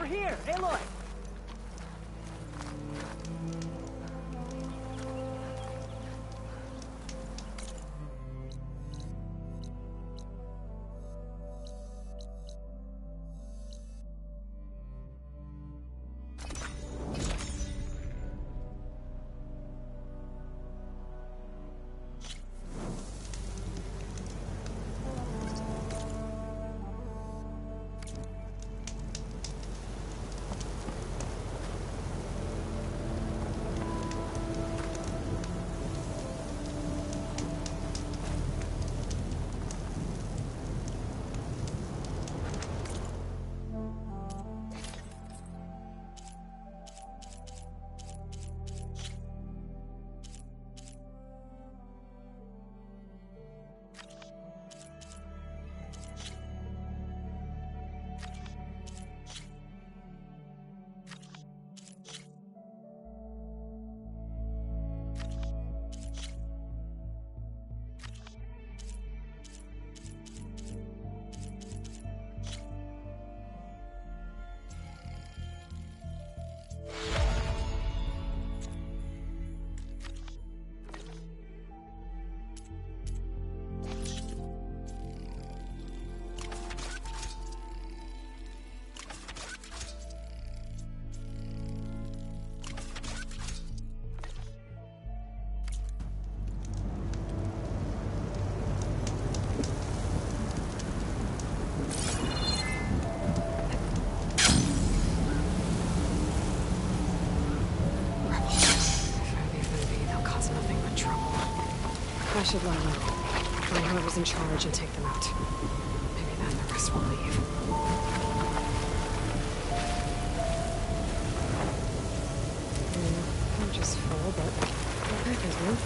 here, Aloy! I should let them know. Find whoever's in charge and take them out. Maybe then the rest will leave. I'm just full, but that is one.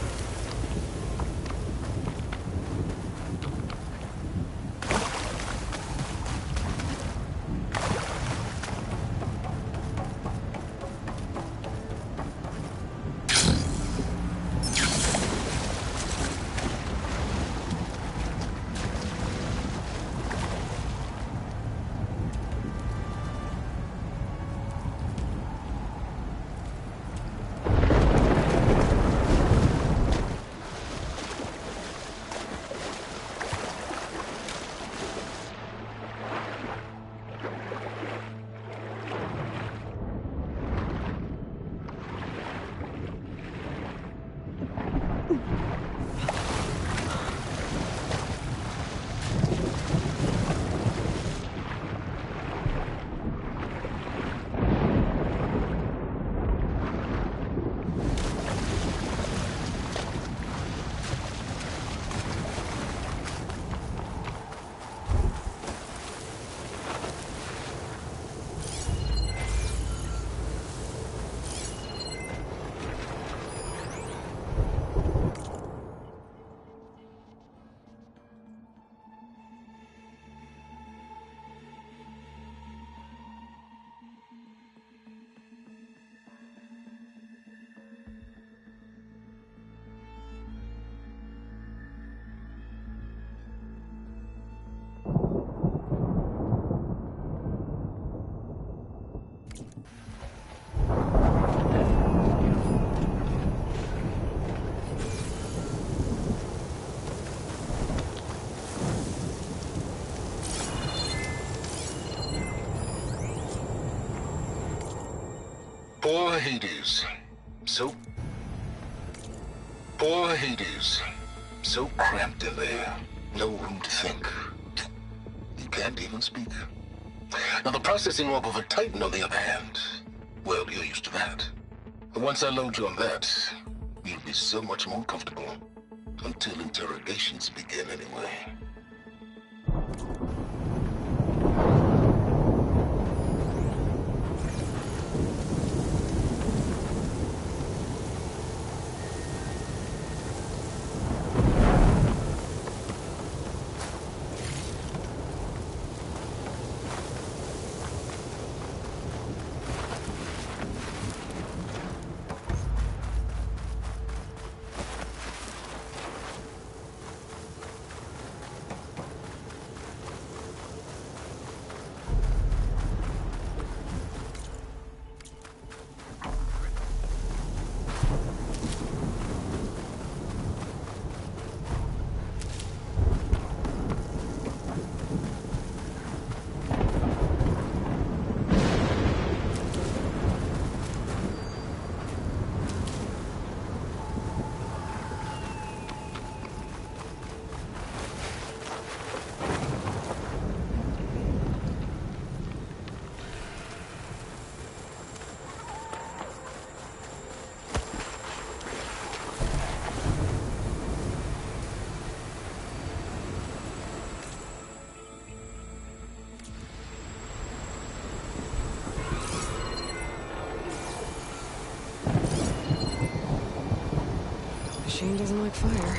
Poor Hades. Poor Hades. So cramped in there. No room to think. You can't even speak. Now the processing orb of a Titan, on the other hand, well, you're used to that. But once I load you on that, you'll be so much more comfortable. Until interrogations begin, anyway. machine doesn't like fire.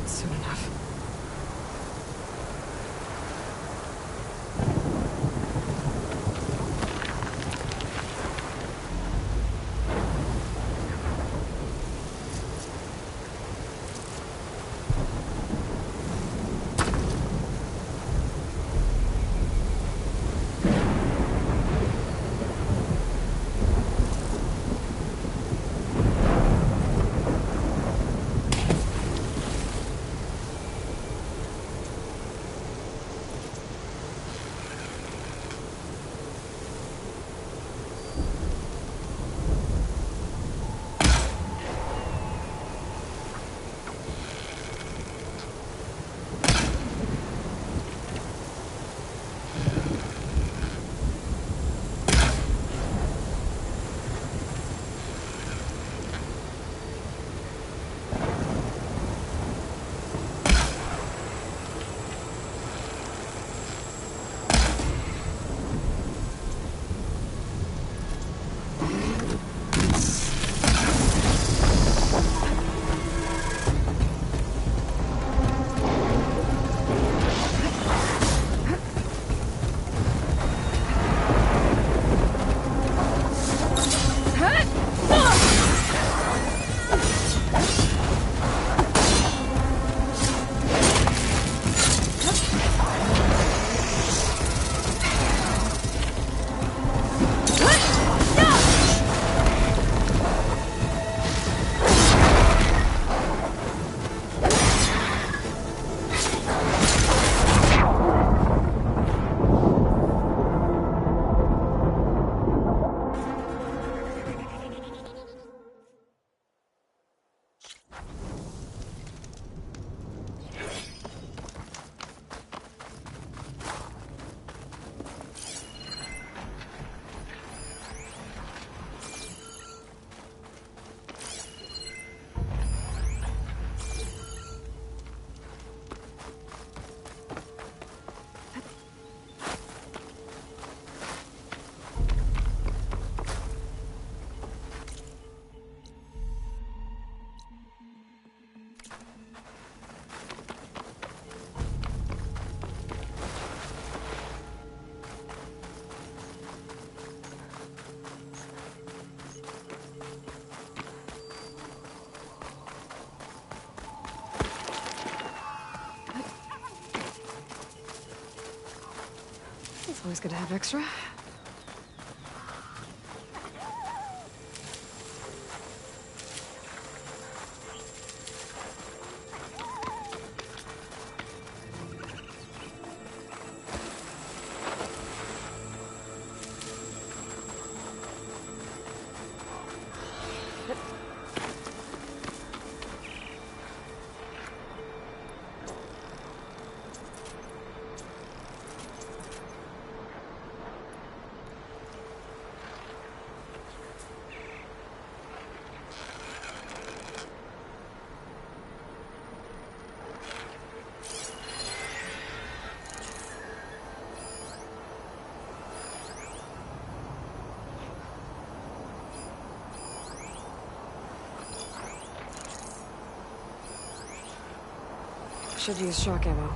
Soon enough. It's always good to have extra. Should use shock ammo.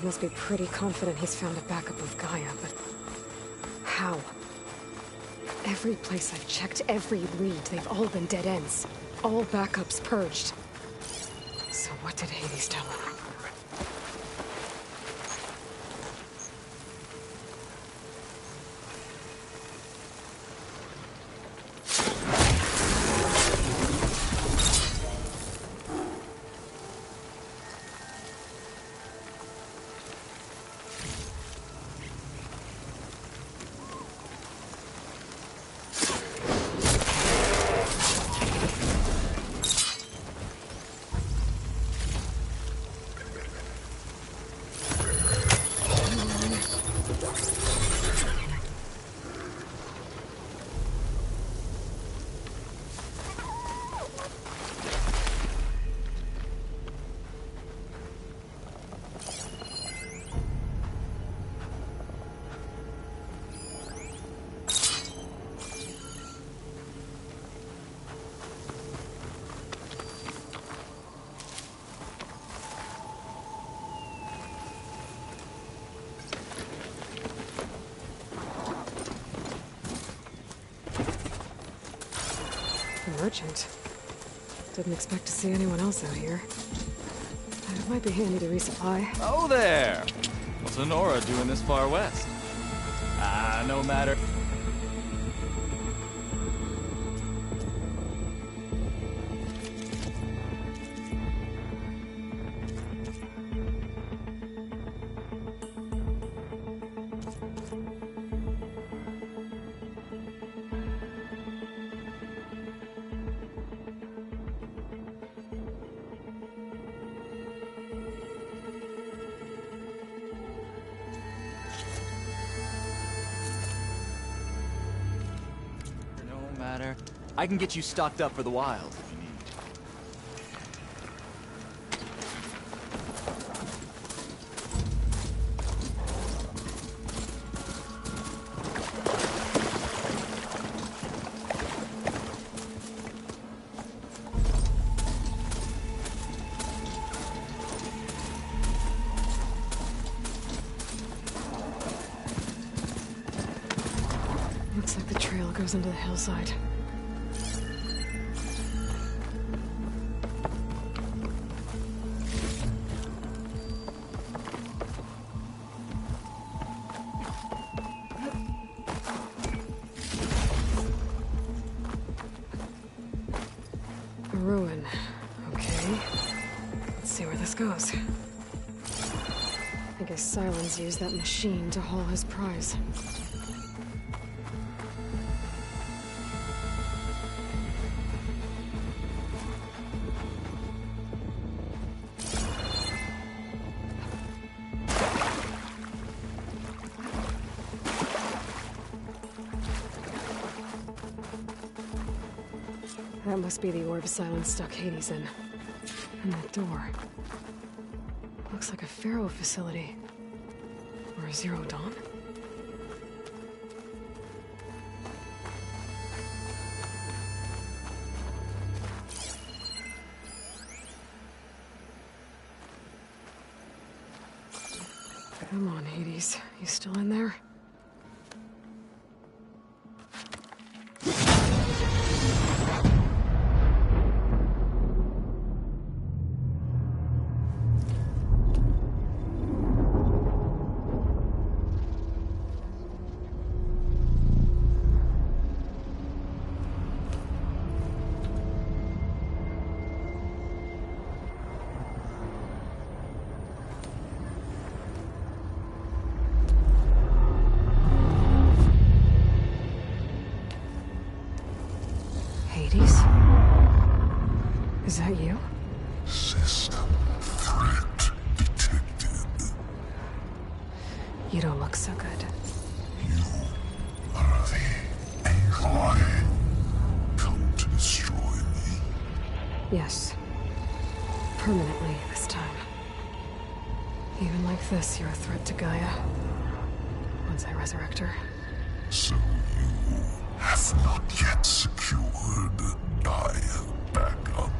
Silence must be pretty confident he's found a backup of Gaia, but... how? Every place I've checked, every lead, they've all been dead ends. All backups purged. So what did Hades tell him? Merchant. Didn't expect to see anyone else out here. It might be handy to resupply. Oh there! What's Honora doing this far west? No matter. I can get you stocked up for the wild if you need. Looks like the trail goes into the hillside. A ruin. Okay. Let's see where this goes. I guess Silence used that machine to haul his prize. That must be the orb Silence stuck Hades in. And that door. Looks like a Pharaoh facility. Or a Zero Dawn? Come on, Hades. You still in there? Hades? Is that you? System threat detected. You don't look so good. You are the Aloy. Come to destroy me. Yes. Permanently this time. Even like this, you're a threat to Gaia. Once I resurrect her. So you have not yet secured Gaia back up.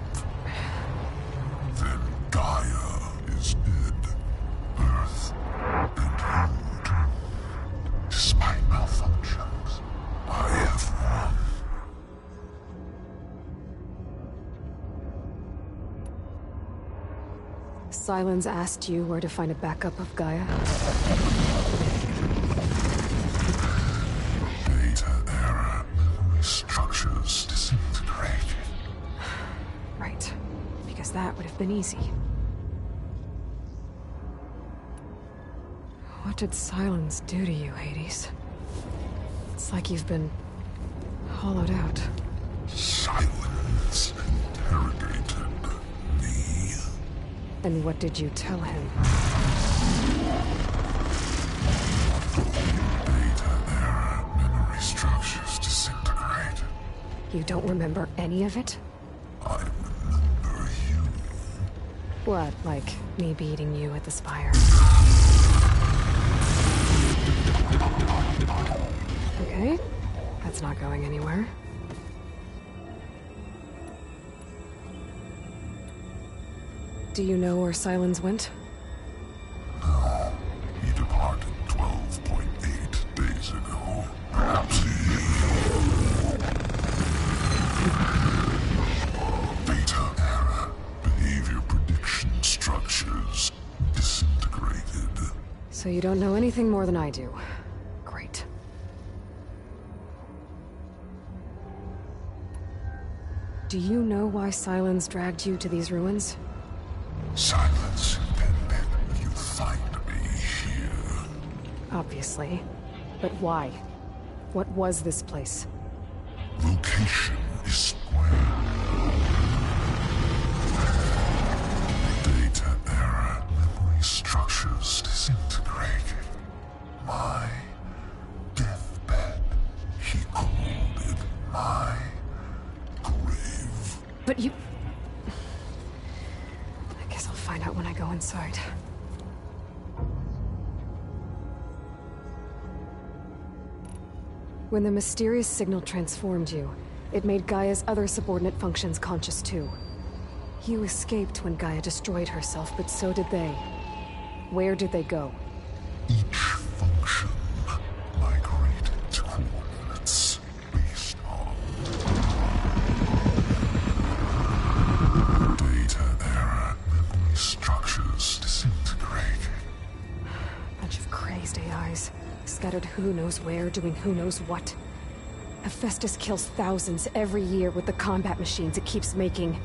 Then Gaia is dead. Earth Sylens asked you where to find a backup of Gaia? Data error. Memory structures disintegrated. Right. Because that would have been easy. What did Sylens do to you, Hades? It's like you've been hollowed out. Silence interrogated me. And what did you tell him? Data error. Memory structures disintegrated. You don't remember any of it? I remember you. What, like me beating you at the Spire? Okay, that's not going anywhere. Do you know where Sylens went? No. He departed 12.8 days ago. Perhaps he... Data error. Behavior prediction structures disintegrated. So you don't know anything more than I do. Great. Do you know why Sylens dragged you to these ruins? Silence intended you find me here. Obviously. But why? What was this place? Location is square. Data error. Memory structures disintegrated. My deathbed. He called it my grave. But you... I guess I'll find out when I go inside. When the mysterious signal transformed you, it made Gaia's other subordinate functions conscious too. You escaped when Gaia destroyed herself, but so did they. Where did they go? Each function migrated to coordinates based on data error. Memory structures disintegrated. Bunch of crazed AIs, scattered who knows where, doing who knows what. Hephaestus kills thousands every year with the combat machines it keeps making.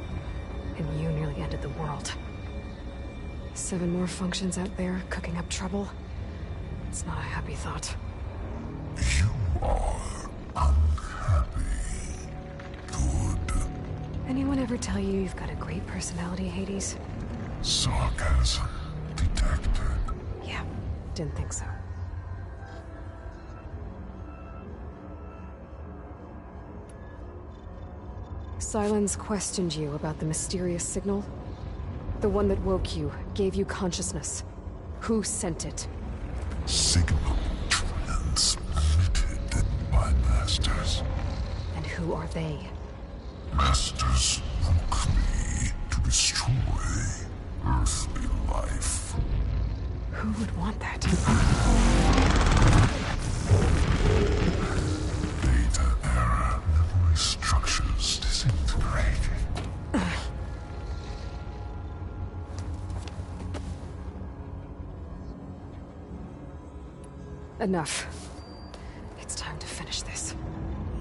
And you nearly ended the world. 7 more functions out there, cooking up trouble. It's not a happy thought. You are unhappy. Good. Anyone ever tell you you've got a great personality, Hades? Sarcasm detected. Yeah, didn't think so. Sylens questioned you about the mysterious signal? The one that woke you, gave you consciousness. Who sent it? Signal transmitted by masters. And who are they? Masters woke me to destroy earthly life. Who would want that? Data error. Memory structures disintegrated. Enough. It's time to finish this.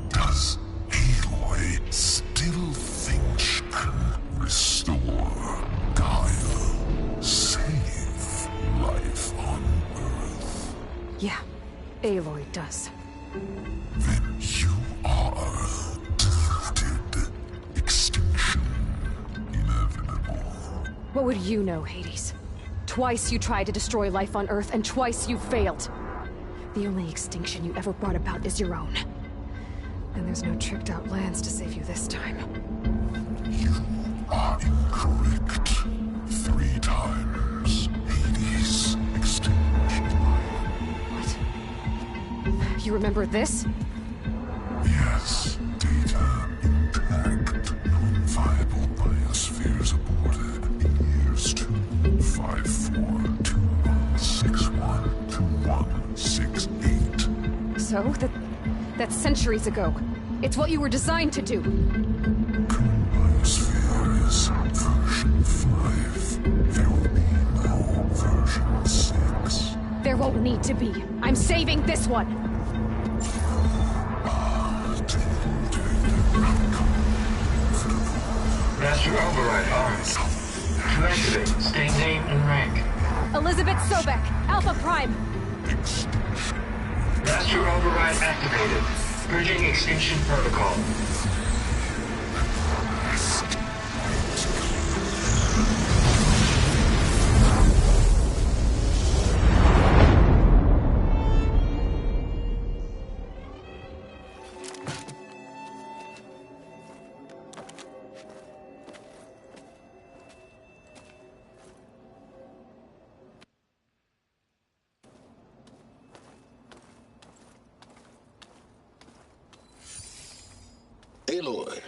Does Aloy still think she can restore Gaia? Save life on Earth? Yeah, Aloy does. Then you are defeated. Extinction inevitable. What would you know, Hades? Twice you tried to destroy life on Earth, and twice you failed. The only extinction you ever brought about is your own. And there's no tricked-out lands to save you this time. You are incorrect. 3 times. Hades extinguished life. What? You remember this? Yes, data intact. Non-viable biospheres aborted in years 254, 2161, 2168. So, that's centuries ago. It's what you were designed to do. Current biosphere is version 5. There will be There won't need to be. I'm saving this one! Master Override armed. To activate, state name and rank. Elizabeth Sobek, Alpha Prime! Master Override activated. Bridging extinction protocol. Aloy,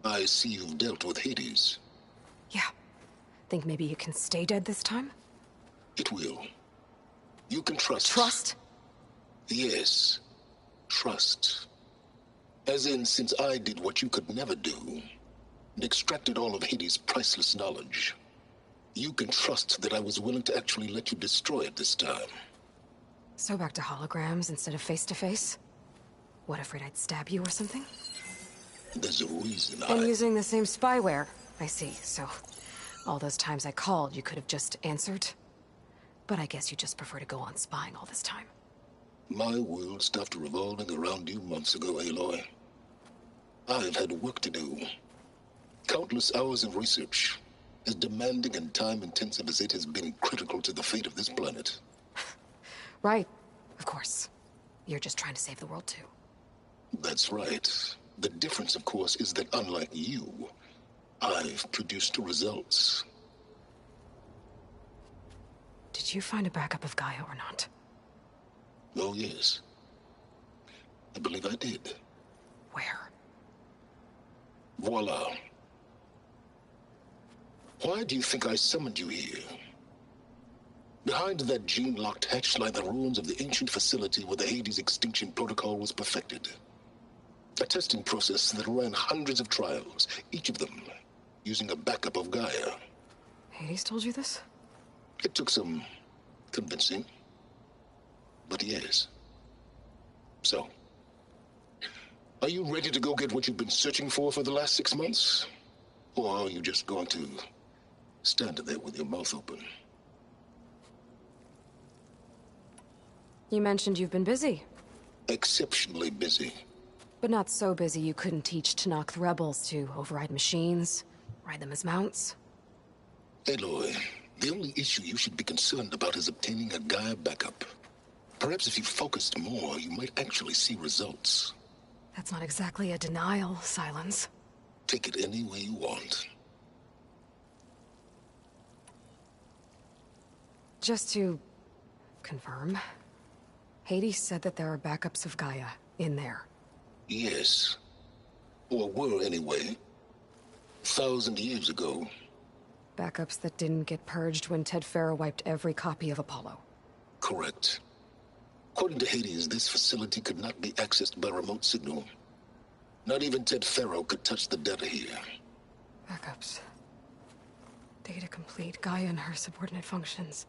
I see you've dealt with Hades. Yeah. Think maybe you can stay dead this time? It will. You can trust. Trust? Yes. Trust. As in, since I did what you could never do, and extracted all of Hades' priceless knowledge, you can trust that I was willing to actually let you destroy it this time. So back to holograms instead of face-to-face? What, afraid I'd stab you or something? There's a reason And using the same spyware. I see, so... all those times I called, you could have just answered? But I guess you just prefer to go on spying all this time. My world stopped revolving around you months ago, Aloy. I've had work to do. Countless hours of research, as demanding and time-intensive as it has been critical to the fate of this planet. Right, of course. You're just trying to save the world too. That's right. The difference, of course, is that unlike you, I've produced results. Did you find a backup of Gaia or not? Oh, yes. I believe I did. Where? Voila. Why do you think I summoned you here? Behind that gene-locked hatch lie the ruins of the ancient facility where the Hades extinction protocol was perfected. A testing process that ran hundreds of trials, each of them using a backup of Gaia. Hades told you this? It took some convincing, but yes. So, are you ready to go get what you've been searching for the last 6 months? Or are you just going to stand there with your mouth open? You mentioned you've been busy. Exceptionally busy. But not so busy you couldn't teach Tenakth the rebels to override machines, ride them as mounts. Aloy, the only issue you should be concerned about is obtaining a Gaia backup. Perhaps if you focused more, you might actually see results. That's not exactly a denial, Silence. Take it any way you want. Just to confirm, Hades said that there are backups of Gaia in there. Yes. Or were, anyway. 1,000 years ago. Backups that didn't get purged when Ted Faro wiped every copy of Apollo. Correct. According to Hades, this facility could not be accessed by remote signal. Not even Ted Faro could touch the data here. Backups. Data complete, Gaia and her subordinate functions.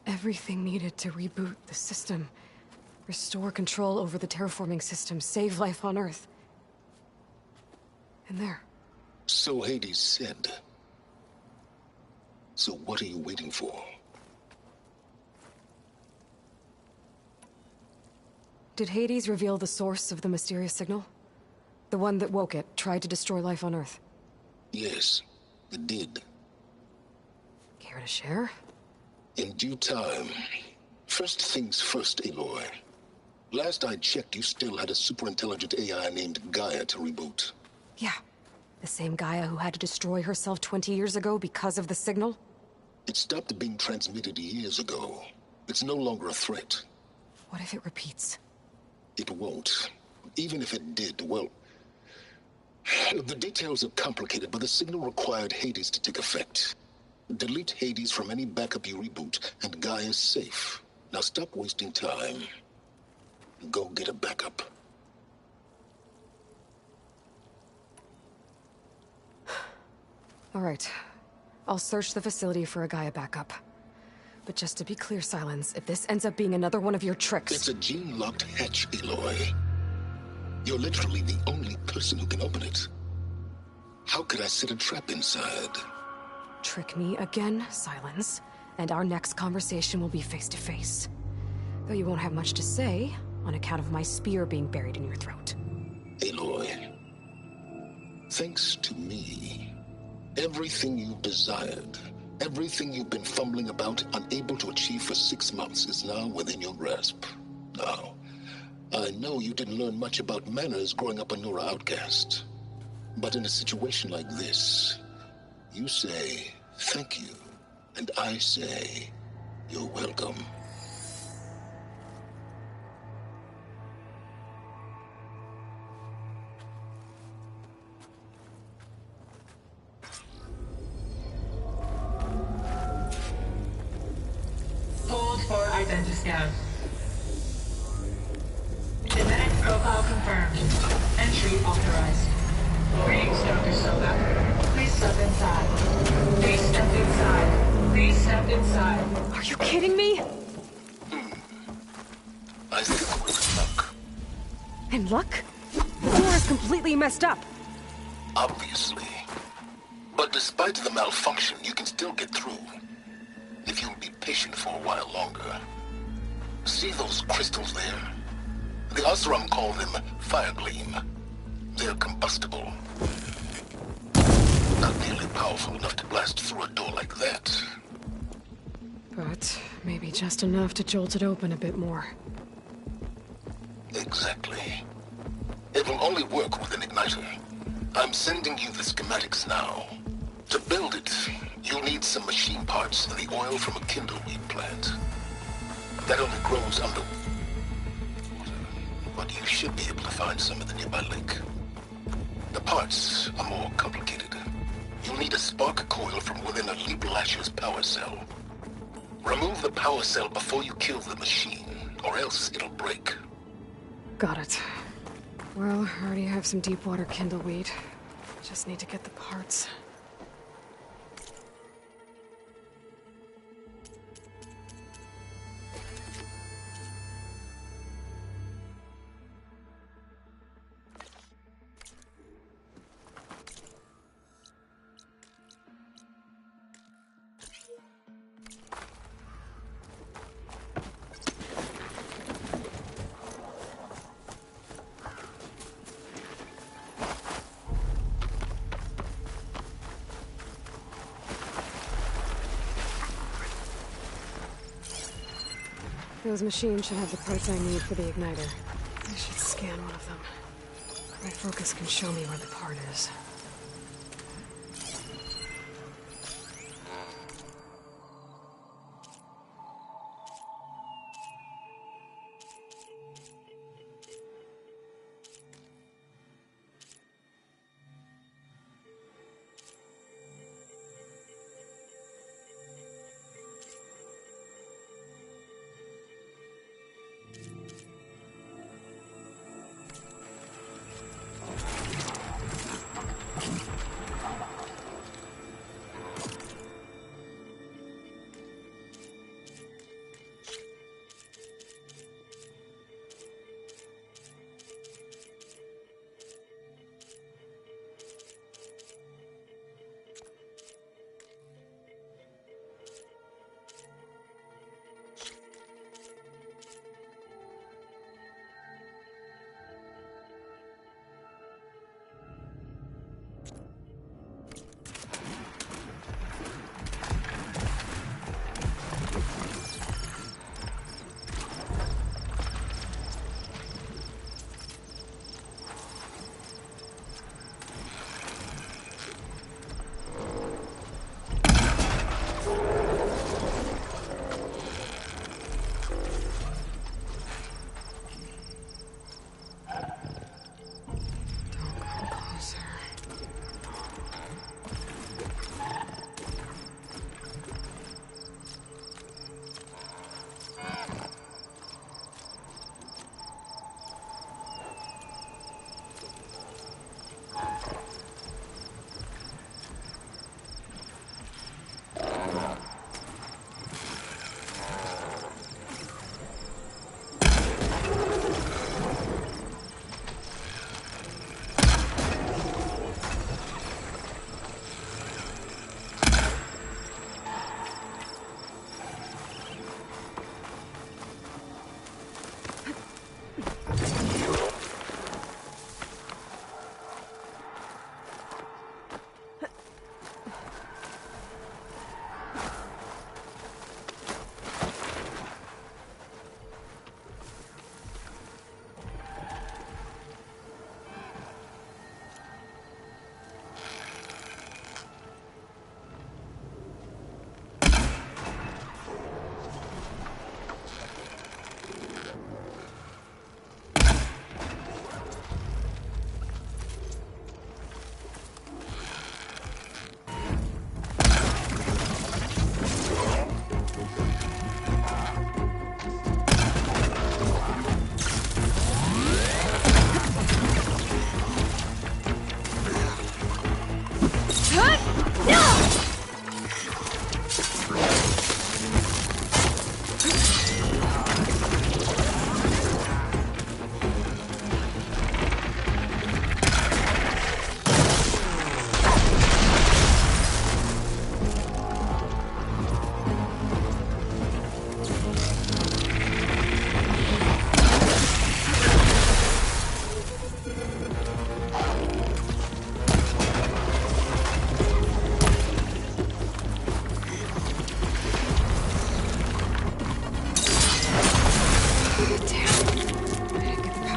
Everything needed to reboot the system. Restore control over the terraforming system, save life on Earth. And there. So Hades said. So what are you waiting for? Did Hades reveal the source of the mysterious signal? The one that woke it, tried to destroy life on Earth? Yes, it did. Care to share? In due time. First things first, Aloy. Last I checked, you still had a superintelligent AI named Gaia to reboot. Yeah. The same Gaia who had to destroy herself 20 years ago because of the signal? It stopped being transmitted years ago. It's no longer a threat. What if it repeats? It won't. Even if it did, well... The details are complicated, but the signal required Hades to take effect. Delete Hades from any backup you reboot, and Gaia's safe. Now stop wasting time. Go get a backup. All right. I'll search the facility for a Gaia backup. But just to be clear, Silence, if this ends up being another one of your tricks... It's a gene-locked hatch, Aloy. You're literally the only person who can open it. How could I set a trap inside? Trick me again, Silence, and our next conversation will be face-to-face. Though you won't have much to say, on account of my spear being buried in your throat. Aloy, thanks to me, everything you've desired, everything you've been fumbling about, unable to achieve for 6 months, is now within your grasp. Now, I know you didn't learn much about manners growing up a Nora outcast. But in a situation like this, you say, thank you, and I say, you're welcome. Hold for identiscan. Genetic profile confirmed. Entry authorized. Greetings, Dr. Soga. Please step inside. Please step inside. Please step inside. Are you kidding me? I think we're in luck. And luck? The door is completely messed up. Obviously. But despite the malfunction, you can still get through. If you'll be patient for a while longer. See those crystals there? The Oseram call them Firegleam. They're combustible. Not nearly powerful enough to blast through a door like that. But maybe just enough to jolt it open a bit more. Exactly. It will only work with an igniter. I'm sending you the schematics now. To build it, you'll need some machine parts and the oil from a kindleweed plant. That only grows under water, but you should be able to find some at the nearby lake. The parts are more complicated. You'll need a spark coil from within a Leap Lasher's power cell. Remove the power cell before you kill the machine, or else it'll break. Got it. Well, I already have some deep water kindleweed. Just need to get the parts. Those machines should have the parts I need for the igniter. I should scan one of them. My focus can show me where the part is.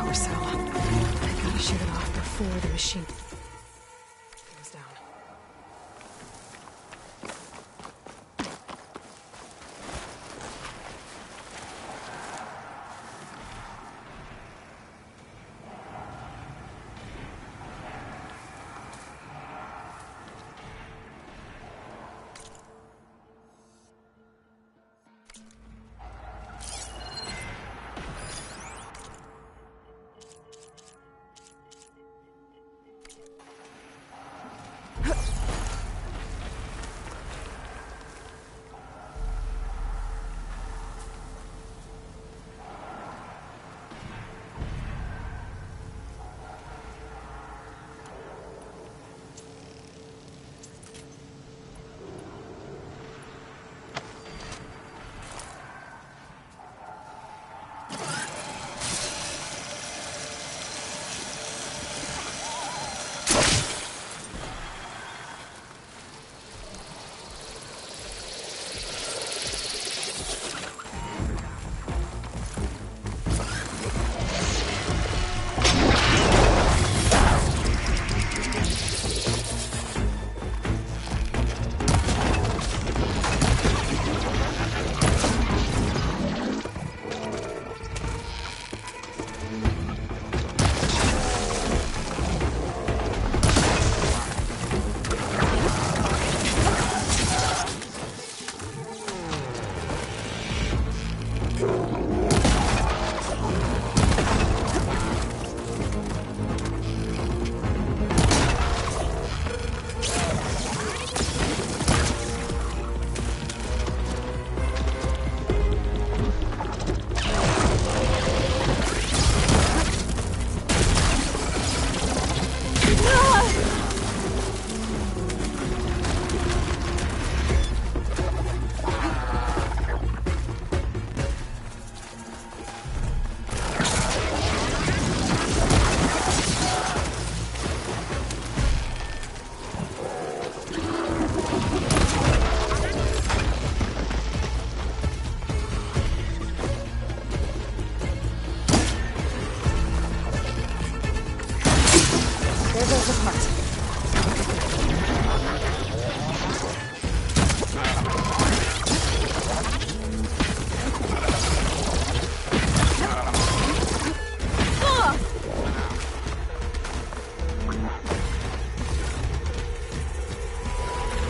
power cell. I gotta shoot it off before the machine goes down.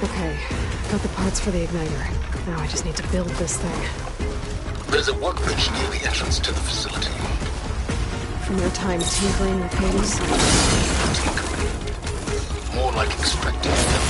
Okay, got the parts for the igniter. Now I just need to build this thing. There's a workbench near the entrance to the facility. From your time tinkering with Hades? Tinkering. More like extracting data.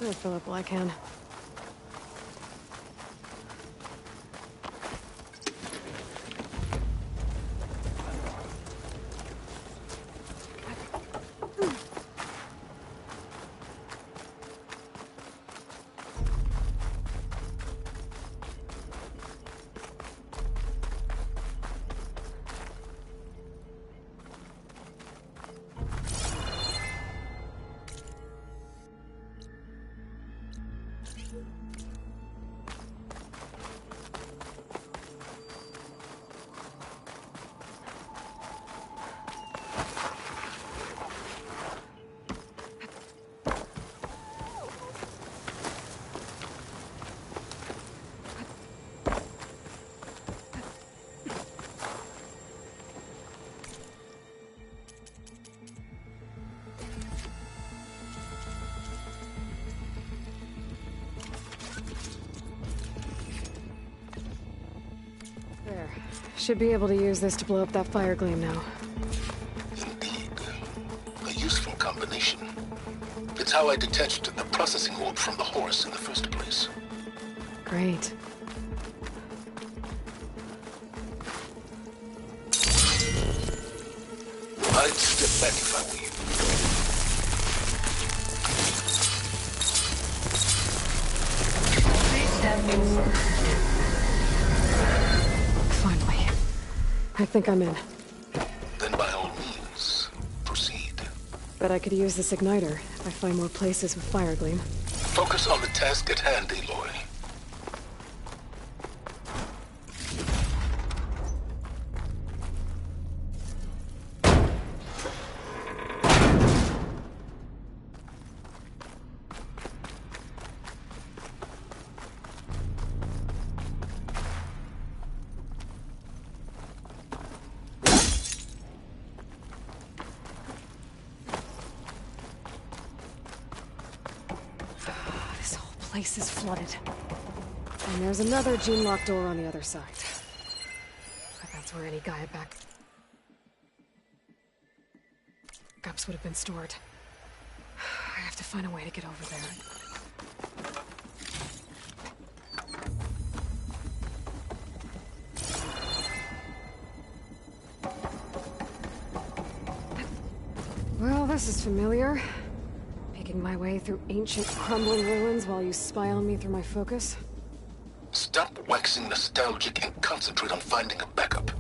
I'll fill up while I can. There. Should be able to use this to blow up that fire gleam now. Indeed. A useful combination. It's how I detached the processing orb from the horse in the first place. Great. I'd step back if I were you. Please stand over. Finally. I think I'm in. Then by all means, proceed. Bet I could use this igniter if I find more places with fire gleam. Focus on the task at hand, Aloy. This whole place is flooded. And there's another gene-locked door on the other side. But that's where any Gaia backups would have been stored. I have to find a way to get over there. Well, this is familiar. Making my way through ancient, crumbling ruins while you spy on me through my focus. Stop waxing nostalgic and concentrate on finding a backup.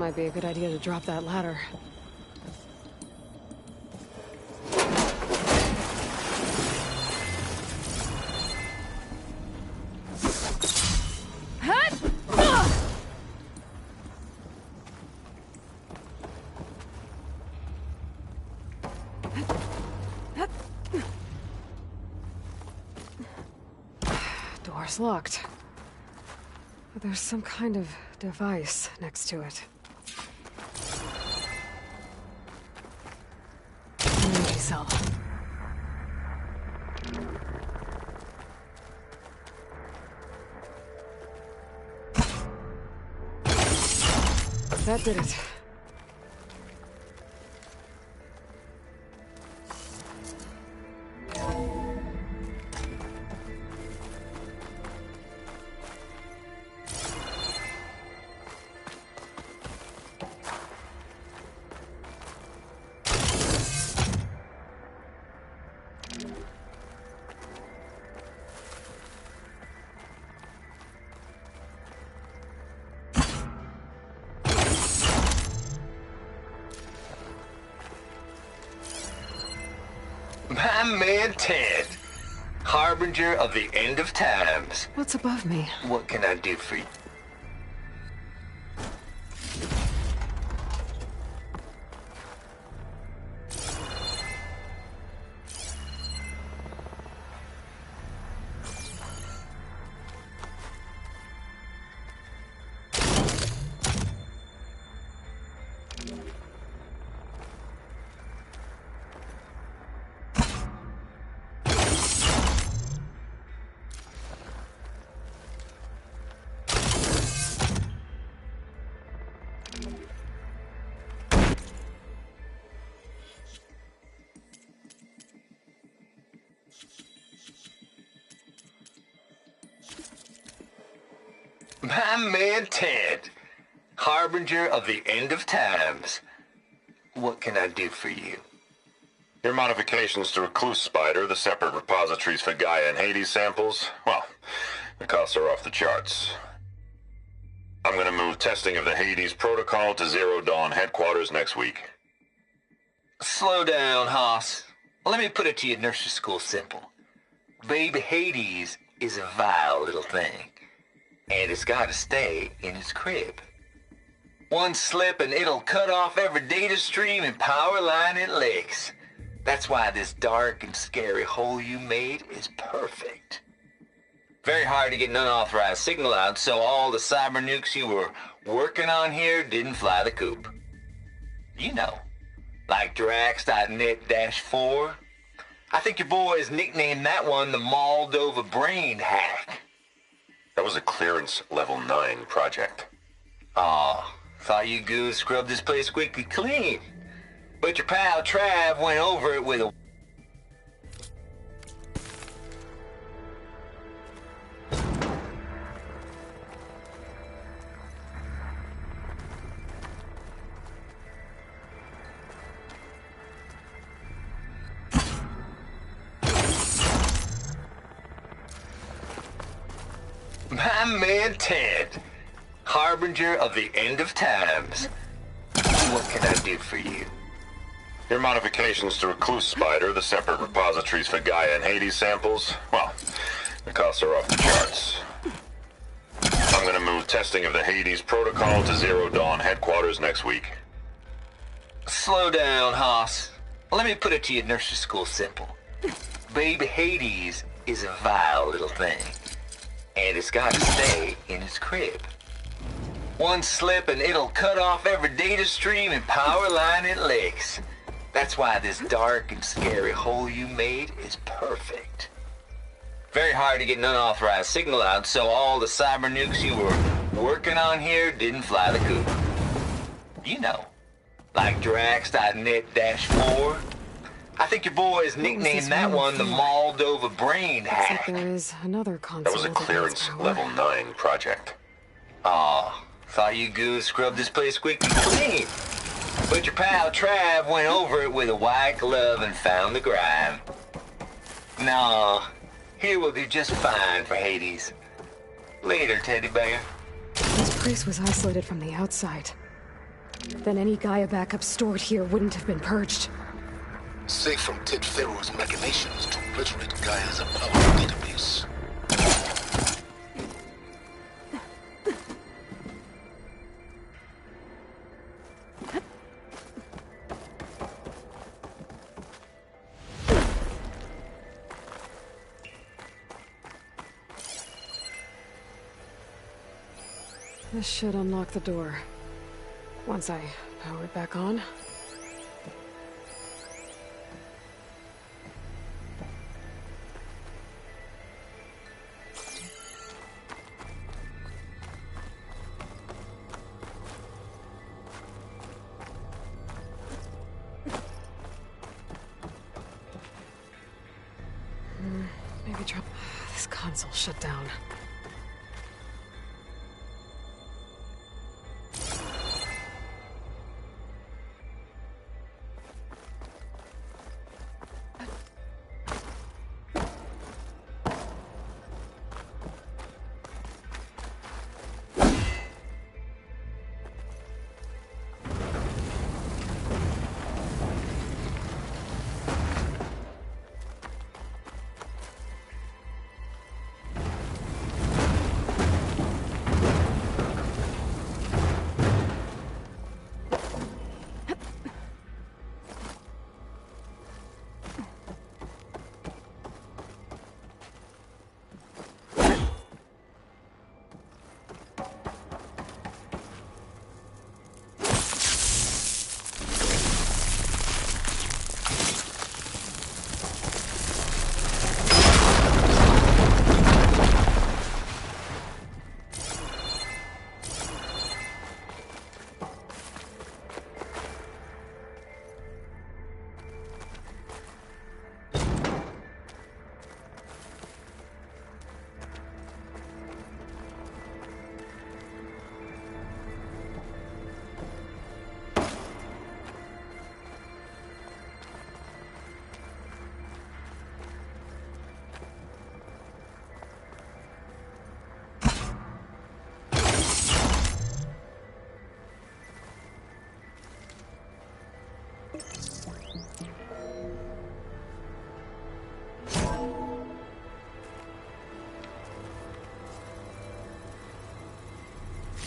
might be a good idea to drop that ladder. Door's locked. But there's some kind of device next to it. Energy cell. That did it. My man Ted, harbinger of the end of times. What's above me? What can I do for you? My man Ted, harbinger of the end of times. What can I do for you? Your modifications to Recluse Spider, the separate repositories for Gaia and Hades samples, well, the costs are off the charts. I'm gonna move testing of the Hades protocol to Zero Dawn headquarters next week. Slow down, Hoss. Let me put it to you nursery school simple. Baby Hades is a vile little thing, and it's gotta stay in its crib. One slip and it'll cut off every data stream and power line it licks. That's why this dark and scary hole you made is perfect. Very hard to get an unauthorized signal out, so all the cyber nukes you were working on here didn't fly the coop. You know, like Drax.net-4. I think your boys nicknamed that one the Moldova Brain Hack. That was a clearance level 9 project. Aw, thought you goons scrubbed this place squeaky clean. But your pal Trav went over it with a... My man Ted, harbinger of the end of times. What can I do for you? Your modifications to Recluse Spider, the separate repositories for Gaia and Hades samples, well, the costs are off the charts. I'm gonna move testing of the Hades protocol to Zero Dawn headquarters next week. Slow down, Hoss. Let me put it to you nursery school simple. Baby Hades is a vile little thing, and it's gotta stay in its crib. One slip and it'll cut off every data stream and power line it licks. That's why this dark and scary hole you made is perfect. Very hard to get an unauthorized signal out, so all the cyber nukes you were working on here didn't fly the coop. You know, like Drax.net-4. I think your boys nicknamed that one the Moldova Brain Hack. Looks like there is another console. That was a clearance level 9 project. Aw, thought you goons scrubbed this place squeaky clean. But your pal Trav went over it with a white glove and found the grime. Nah, here will do just fine for Hades. Later, teddy bear. This place was isolated from the outside. Then any Gaia backup stored here wouldn't have been purged. Safe from Ted Pharaoh's machinations to obliterate Gaia's powerful database. This should unlock the door. Once I power it back on. Maybe try. This console shut down.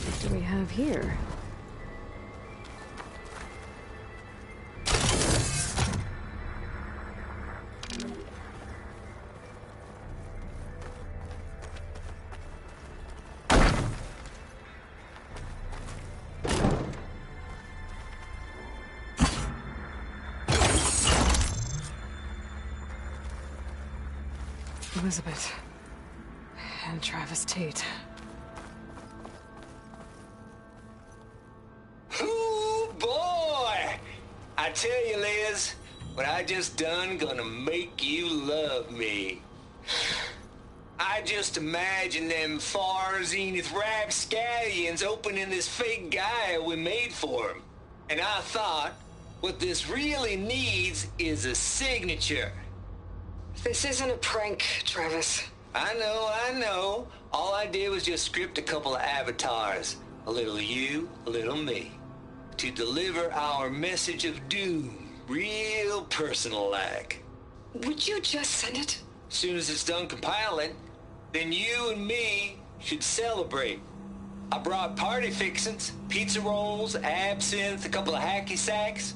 What do we have here? Elizabeth and Travis Tate. Ooh, boy! I tell you, Liz, what I just done gonna make you love me. I just imagine them far zenith rapscallions opening this fake Gaia we made for him. And I thought, what this really needs is a signature. This isn't a prank, Travis. I know. All I did was just script a couple of avatars. A little you, a little me. To deliver our message of doom, real personal-like. Would you just send it? As soon as it's done compiling, then you and me should celebrate. I brought party fixins, pizza rolls, absinthe, a couple of hacky sacks.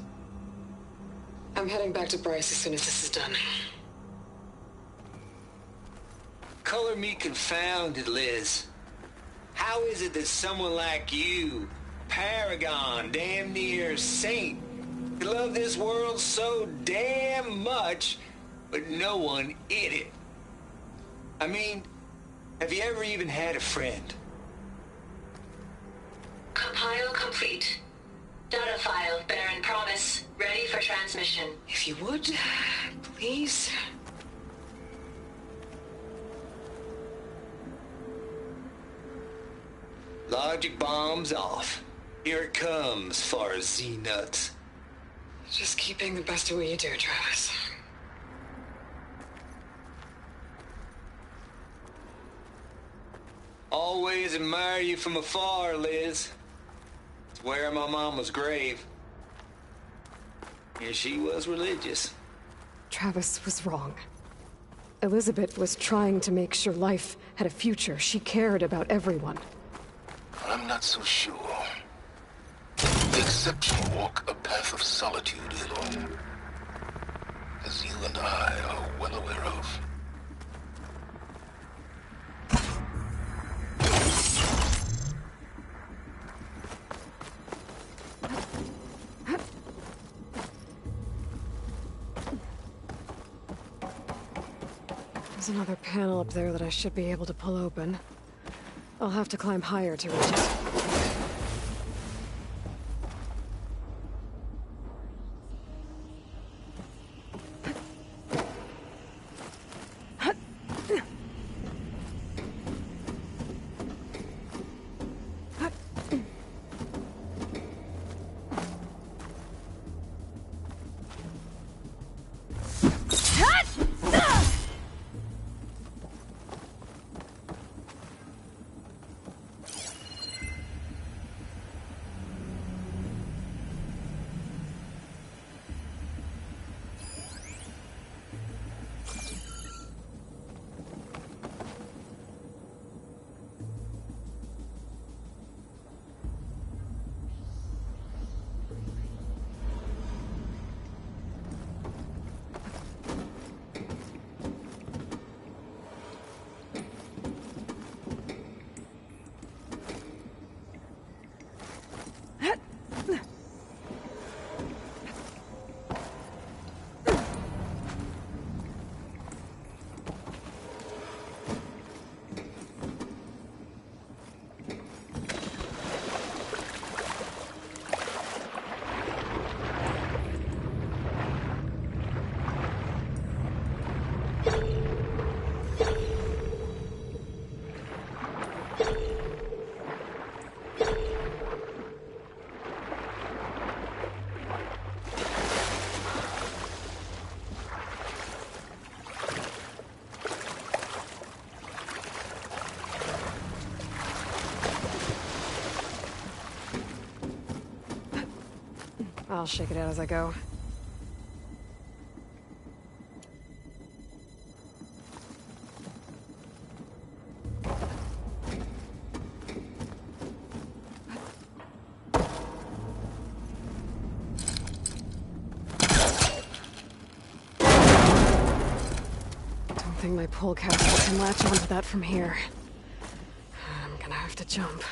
I'm heading back to Bryce as soon as this is done. Color me confounded, Liz. How is it that someone like you, paragon, damn near saint, could love this world so damn much, but no one in it? I mean, have you ever even had a friend? Compile complete. Data file, Baron Promise, ready for transmission. If you would, please. Logic bombs off. Here it comes, far Z-nuts. Just keep being the best at what you do, Travis. Always admire you from afar, Liz. It's where my mama's grave. And she was religious. Travis was wrong. Elizabeth was trying to make sure life had a future. She cared about everyone. I'm not so sure. Except you walk a path of solitude alone, as you and I are well aware of. There's another panel up there that I should be able to pull open. I'll have to climb higher to reach it. I'll shake it out as I go. Don't think my pull capsule can latch onto that from here. I'm gonna have to jump.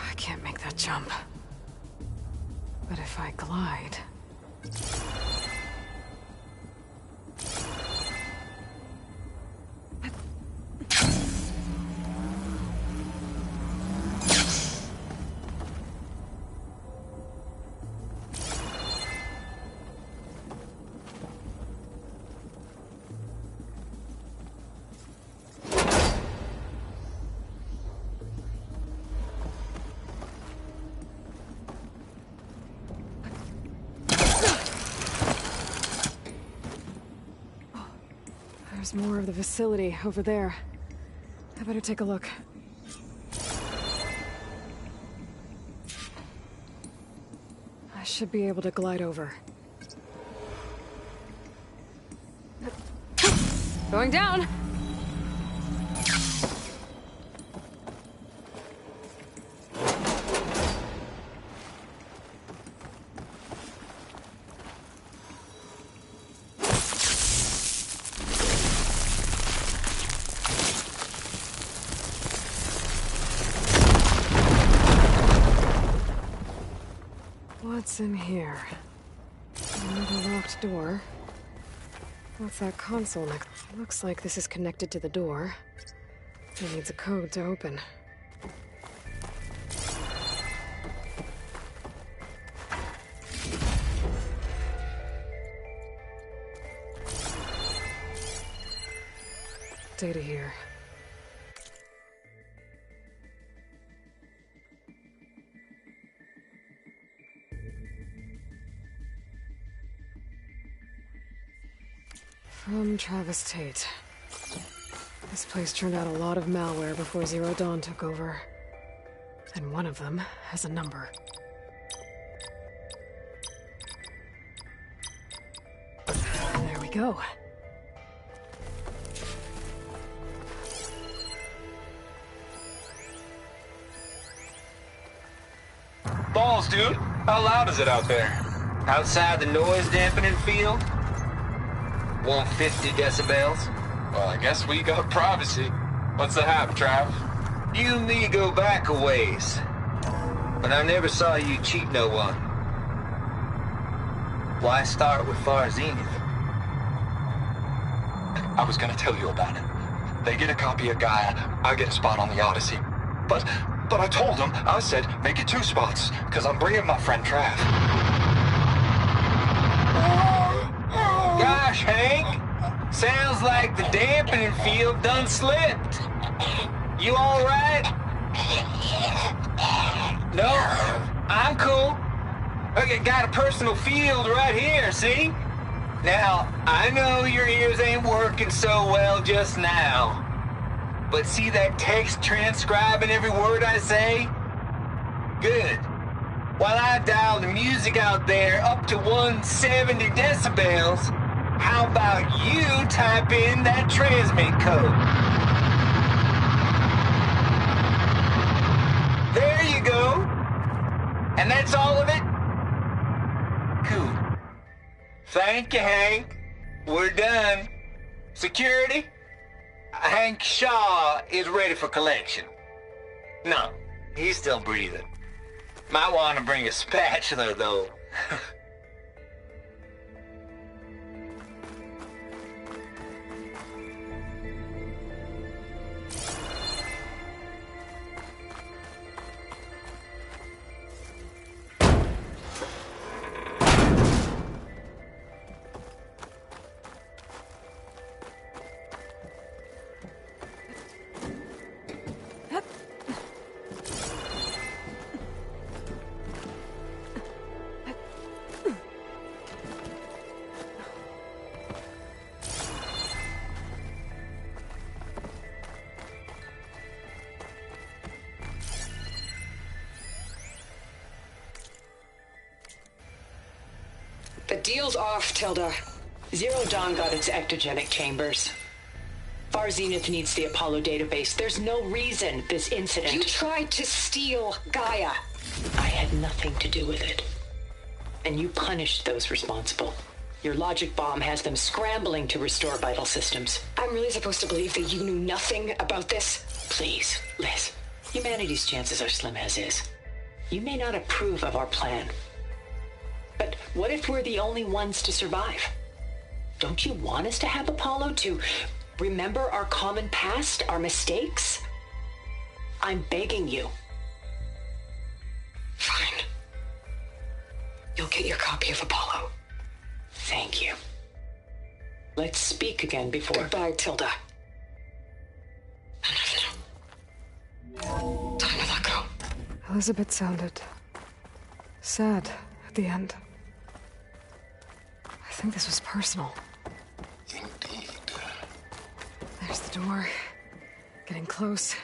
I can't make that jump. But if I glide... There's more of the facility over there. I better take a look. I should be able to glide over. Going down! What's in here? Another locked door. What's that console next? Looks like this is connected to the door. It needs a code to open. Data here. From Travis Tate. This place turned out a lot of malware before Zero Dawn took over. And one of them has a number. There we go. Balls, dude. How loud is it out there? Outside the noise dampening field? 150 decibels? Well, I guess we got privacy. What's the hap, Trav? You and me go back a ways. But I never saw you cheat no one. Why start with Far Zenith? I was gonna tell you about it. They get a copy of Gaia, I get a spot on the Odyssey. But I told them, I said, make it 2 spots, because I'm bringing my friend Trav. Gosh, Hank. Sounds like the dampening field done slipped. You all right? No, I'm cool. Okay, got a personal field right here, see? Now, I know your ears ain't working so well just now. But see that text transcribing every word I say? Good. While I dial the music out there up to 170 decibels, how about you type in that transmit code? There you go. And that's all of it? Cool. Thank you, Hank. We're done. Security? Hank Shaw is ready for collection. No, he's still breathing. Might want to bring a spatula, though. The deal's off, Tilda. Zero Dawn got its ectogenic chambers. Far Zenith needs the Apollo database. There's no reason this incident... You tried to steal Gaia. I had nothing to do with it. And you punished those responsible. Your logic bomb has them scrambling to restore vital systems. I'm really supposed to believe that you knew nothing about this? Please, Liz. Humanity's chances are slim as is. You may not approve of our plan. But what if we're the only ones to survive? Don't you want us to have Apollo to remember our common past, our mistakes? I'm begging you. Fine. You'll get your copy of Apollo. Thank you. Let's speak again before... Goodbye, Tilda. Time to let go. Elizabeth sounded sad at the end. I think this was personal. Indeed. There's the door. Getting close.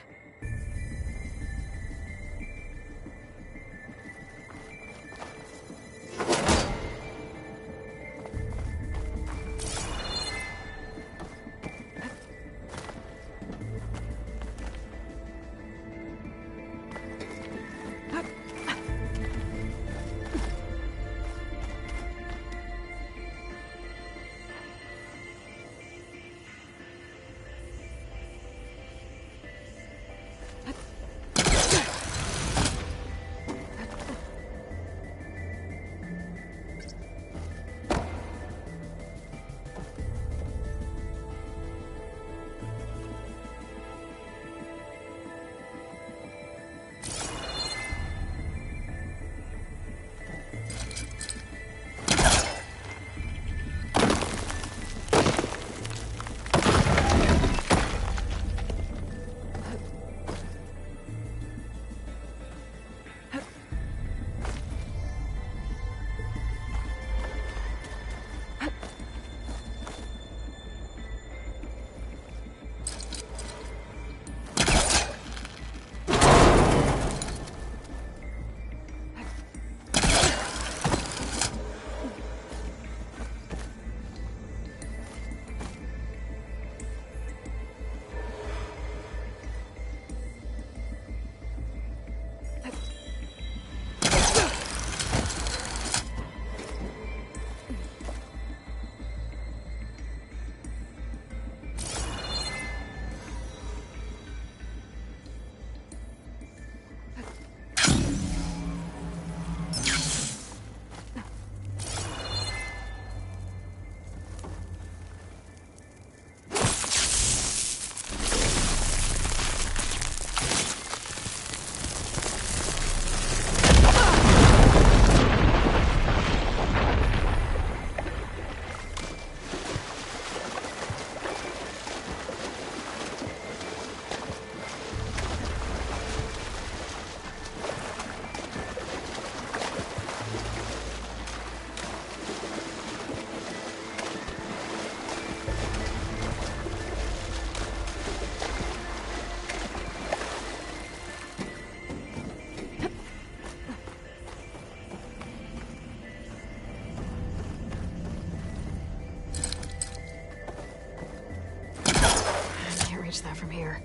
here.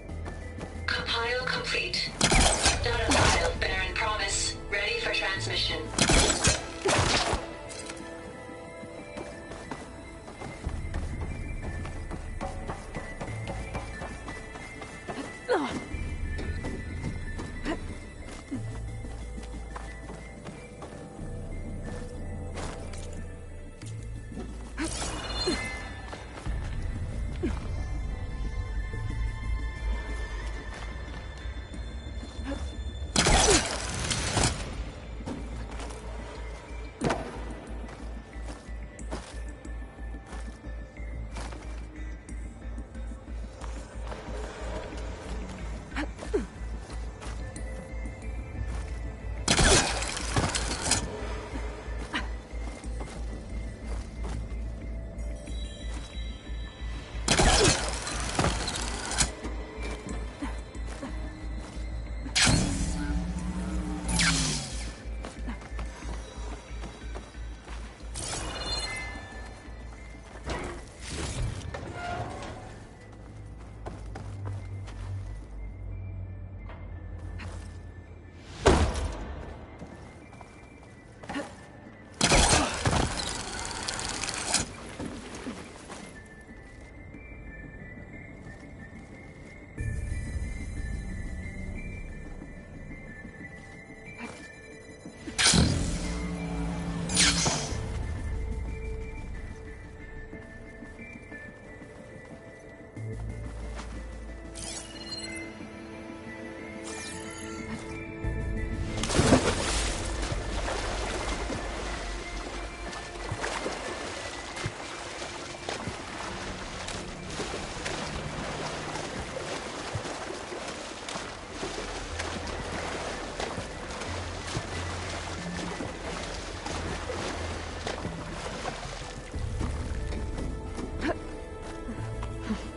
Compile complete. Data file, Baron Promise, ready for transmission.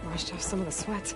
Washed off some of the sweat.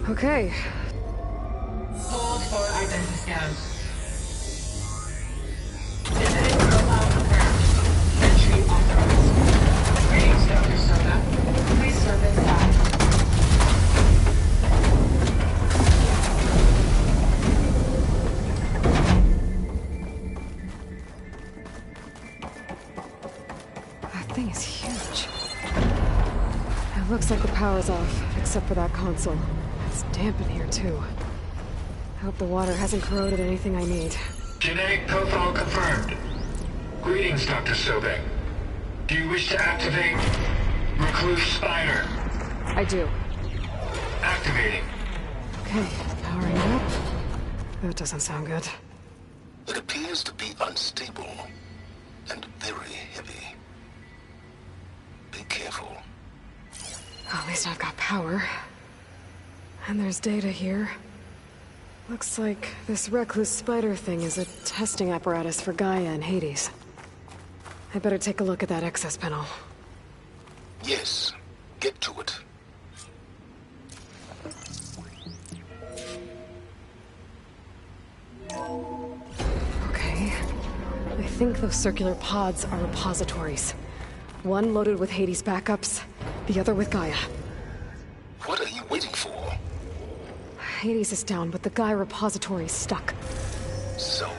Okay. Hold for identiscan. Genetic profile confirmed. Entry authorized. Greetings, Dr. Soda. Please step inside. That thing is huge. It looks like the power's off, except for that console. It's damp in here, too. I hope the water hasn't corroded anything I need. Genetic profile confirmed. Greetings, Dr. Sobek. Do you wish to activate Recluse Spider? I do. Activating. Okay, powering up. That doesn't sound good. It appears to be unstable and very heavy. Be careful. At least I've got power. And there's data here. Looks like this Recluse Spider thing is a testing apparatus for Gaia and Hades. I better take a look at that access panel. Yes, get to it. Okay. I think those circular pods are repositories. One loaded with Hades backups, the other with Gaia. What are you waiting for? Hades is down, but the Gaia repository is stuck. So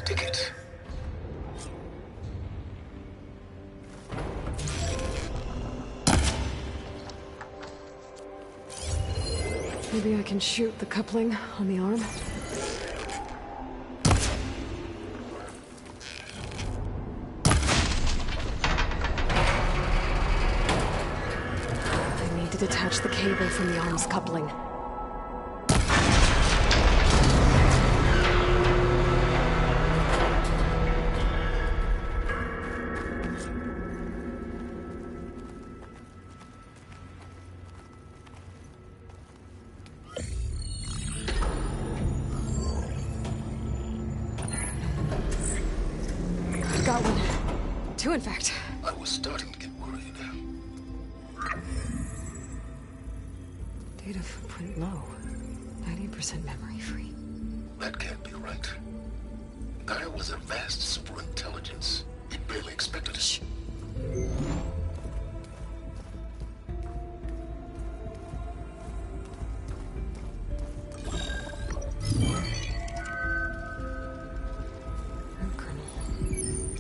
ticket. Maybe I can shoot the coupling on the arm? I need to detach the cable from the arm's coupling. Got one. Two, in fact. I was starting to get worried. Data footprint low. 90% memory free. That can't be right. Gaia was a vast superintelligence. We barely expected it. Shh.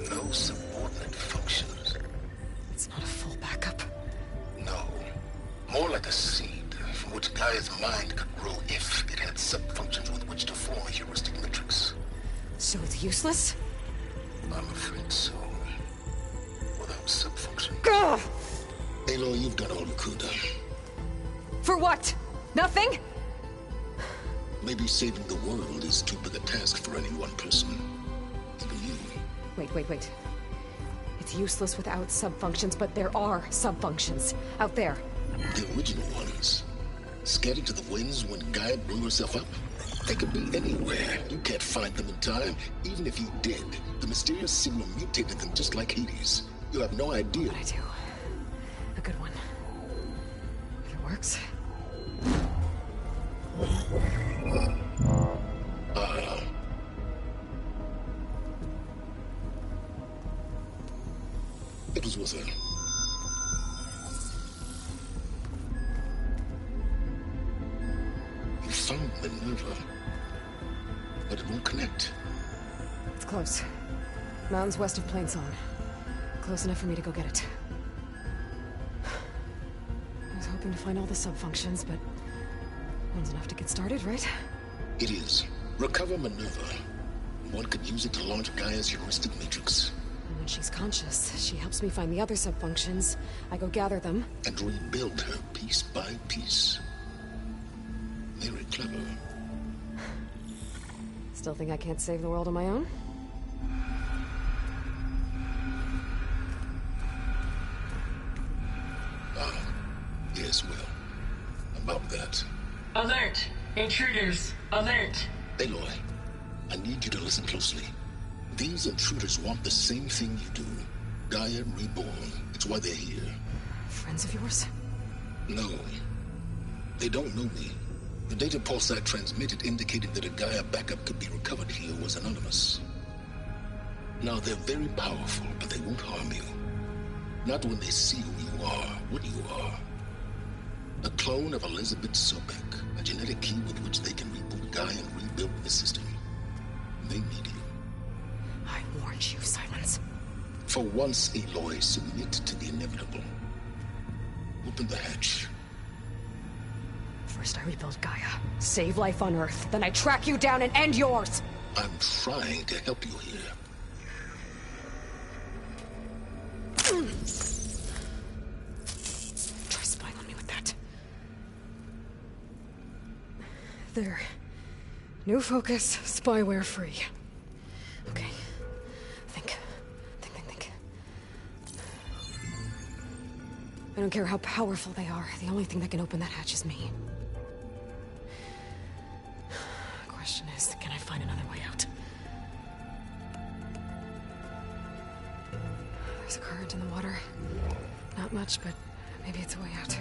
No subordinate functions. It's not a full backup. No. More like a seed from which Gaia's mind could grow if it had sub-functions with which to form a heuristic matrix. So it's useless? I'm afraid so. Without sub-function. Ugh! Aloy, you've done all you could. For what? Nothing? Maybe saving the world is too big a task for any one person. Even you. Wait. It's useless without sub-functions, but there are sub-functions out there. The original ones. Scattered to the winds when Gaia blew herself up? They could be anywhere. You can't find them in time. Even if you did, the mysterious signal mutated them just like Hades. You have no idea. But I do. A good one. If it works. It was with her. You found Minerva, but it won't connect. It's close. Mountains west of Plainsong. Close enough for me to go get it. I was hoping to find all the sub-functions, but one's enough to get started, right? It is. Recover Minerva. One could use it to launch Gaia's heuristic matrix. And when she's conscious, she helps me find the other sub-functions. I go gather them. And rebuild her piece by piece. Very clever. Still think I can't save the world on my own? Yes, well. About that. Alert! Intruders! Alert! Aloy, I need you to listen closely. These intruders want the same thing you do. Gaia reborn. It's why they're here. Friends of yours? No. They don't know me. The data pulse I transmitted indicated that a Gaia backup could be recovered here was anonymous. Now, they're very powerful, but they won't harm you. Not when they see who you are, what you are. A clone of Elizabeth Sobek, a genetic key with which they can reboot Gaia and rebuild the system. They need you. I warned you, Silence. For once, Aloy, submit to the inevitable. Open the hatch. First I rebuild Gaia, save life on Earth, then I track you down and end yours! I'm trying to help you here. Try spying on me with that. There. New focus, spyware free. Okay. Think. I don't care how powerful they are. The only thing that can open that hatch is me. Question is, can I find another way out? There's a current in the water. Not much, but maybe it's a way out.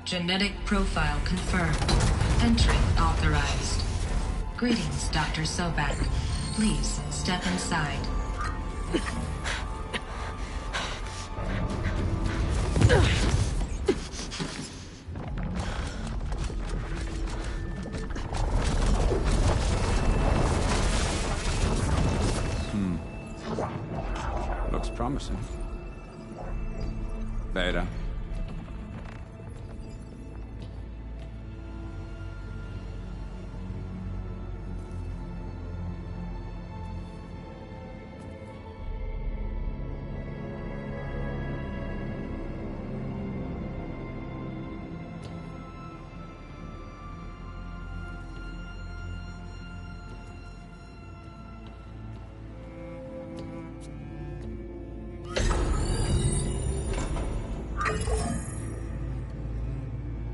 Genetic profile confirmed. Entry authorized. Greetings, Dr. Sobek. Please step inside. promising. Beta.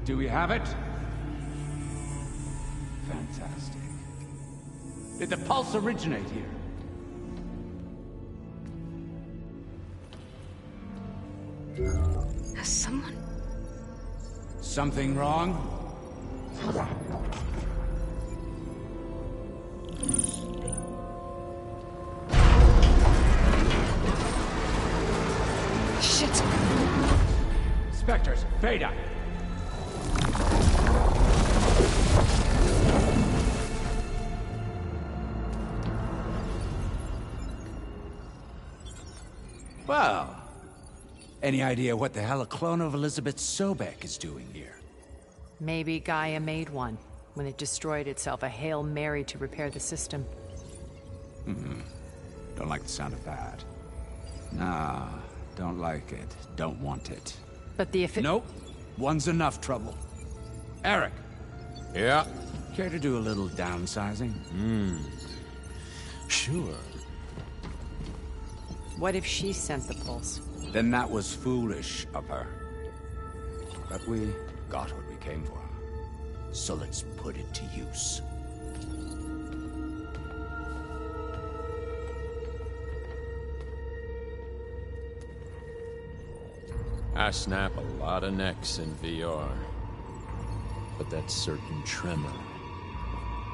Do we have it? Fantastic. Did the pulse originate here? Has someone... Something wrong? Shit! Spectres, Veda! Well, any idea what the hell a clone of Elizabeth Sobek is doing here? Maybe Gaia made one when it destroyed itself, a Hail Mary to repair the system. Don't like the sound of that. Nah, don't like it. Don't want it. But the Nope. One's enough trouble. Eric. Yeah? Care to do a little downsizing? Sure. What if she sent the pulse? Then that was foolish of her. But we got what we came for. So let's put it to use. I snap a lot of necks in VR. But that certain tremor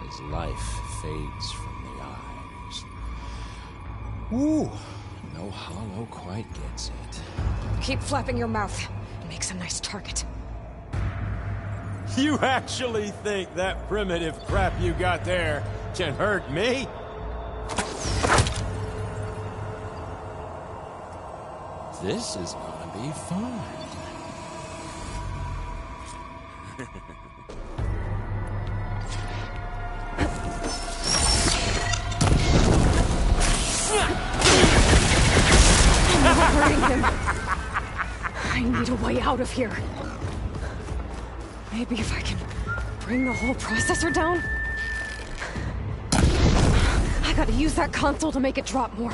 as life fades from the eyes. Ooh, no hollow quite gets it. Keep flapping your mouth. It makes a nice target. You actually think that primitive crap you got there can hurt me? This is gonna be fun. I need a way out of here. Maybe if I can bring the whole processor down? I gotta use that console to make it drop more.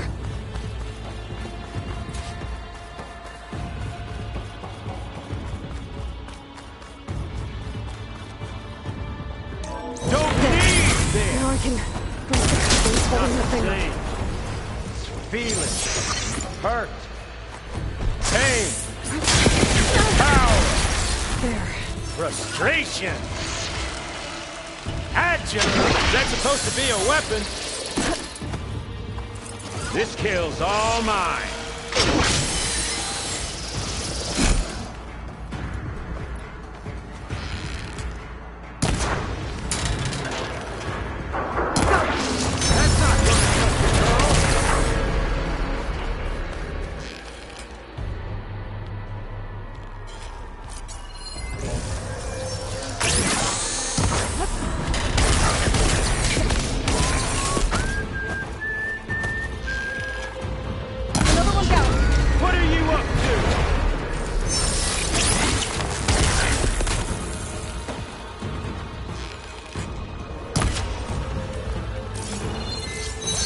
Don't need this! Now I can break the cables holding the thing up. Feeling. Hurt. Pain. Power. There. Frustration. Adjunct. That's supposed to be a weapon. This kill's all mine.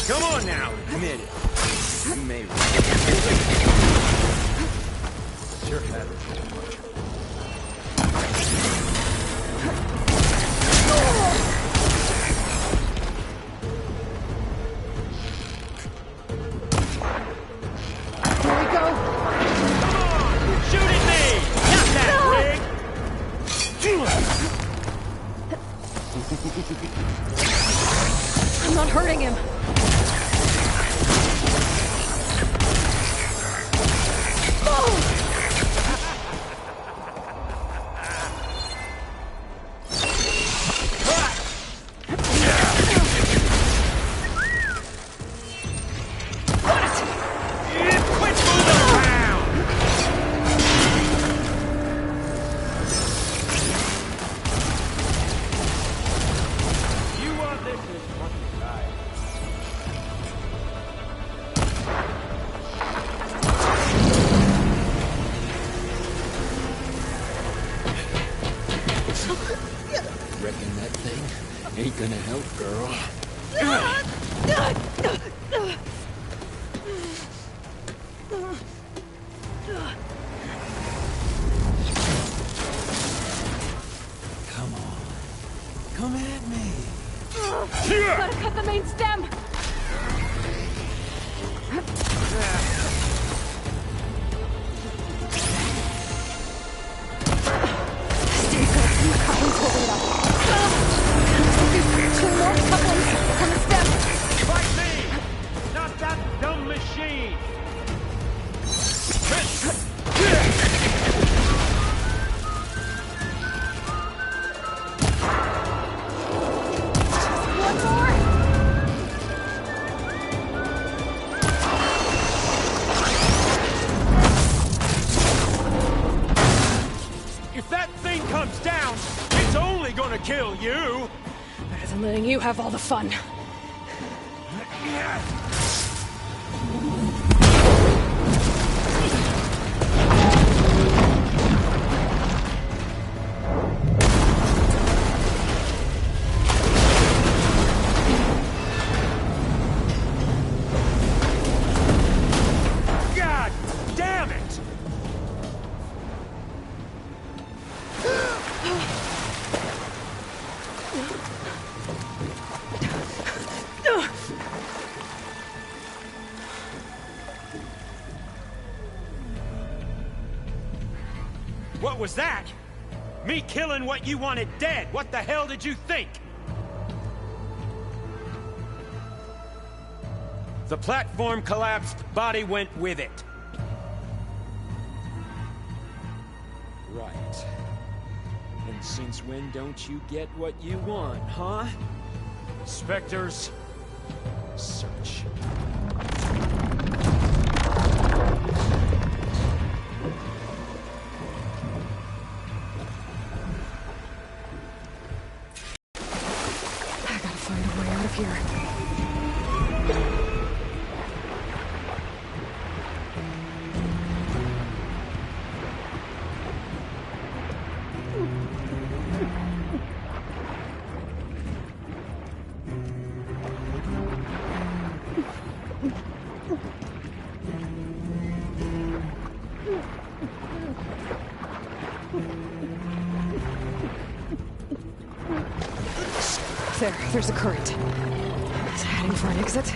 Come on now, admit it. You may Sure had it. Here we go. Come on! Shoot at me! Not that, Rig! I'm not hurting him. gonna help, girl. Come on. Come at me. Gotta cut the main stem! Stay good. The coupling's holding it up. Two more couplings on the stem. Fight me! Not that dumb machine! One more! If that thing comes down, it's only gonna kill you! Better than letting you have all the fun. God damn it! What was that? Me killing what you wanted dead. What the hell did you think? The platform collapsed, body went with it. Right. And since when don't you get what you want, huh? Spectres, Search. I gotta find a way out of here. There's a current. Is it heading for an exit?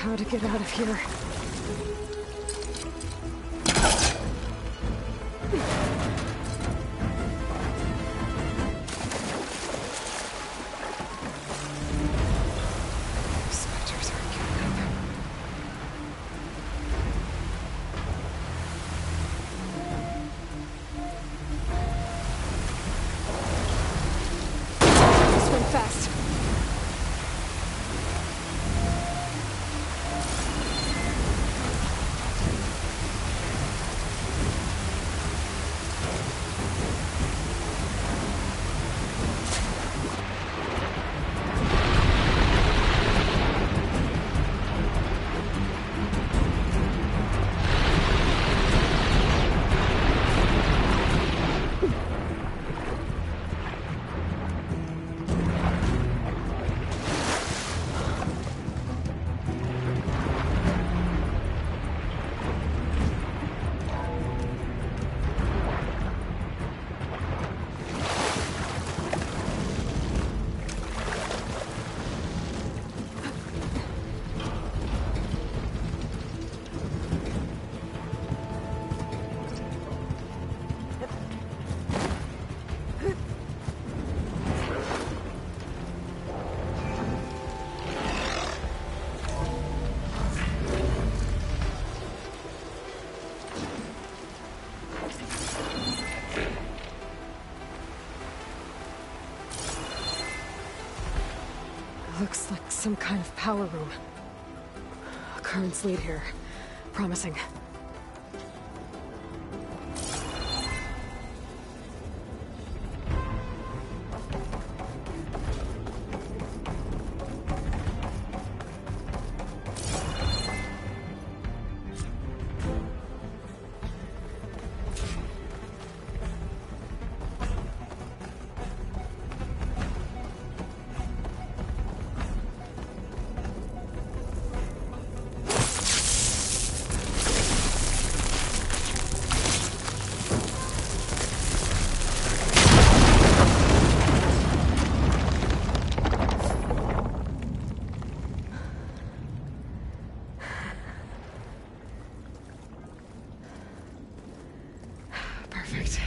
How to get out of here. some kind of power room. Currents lead here. Promising. Perfect.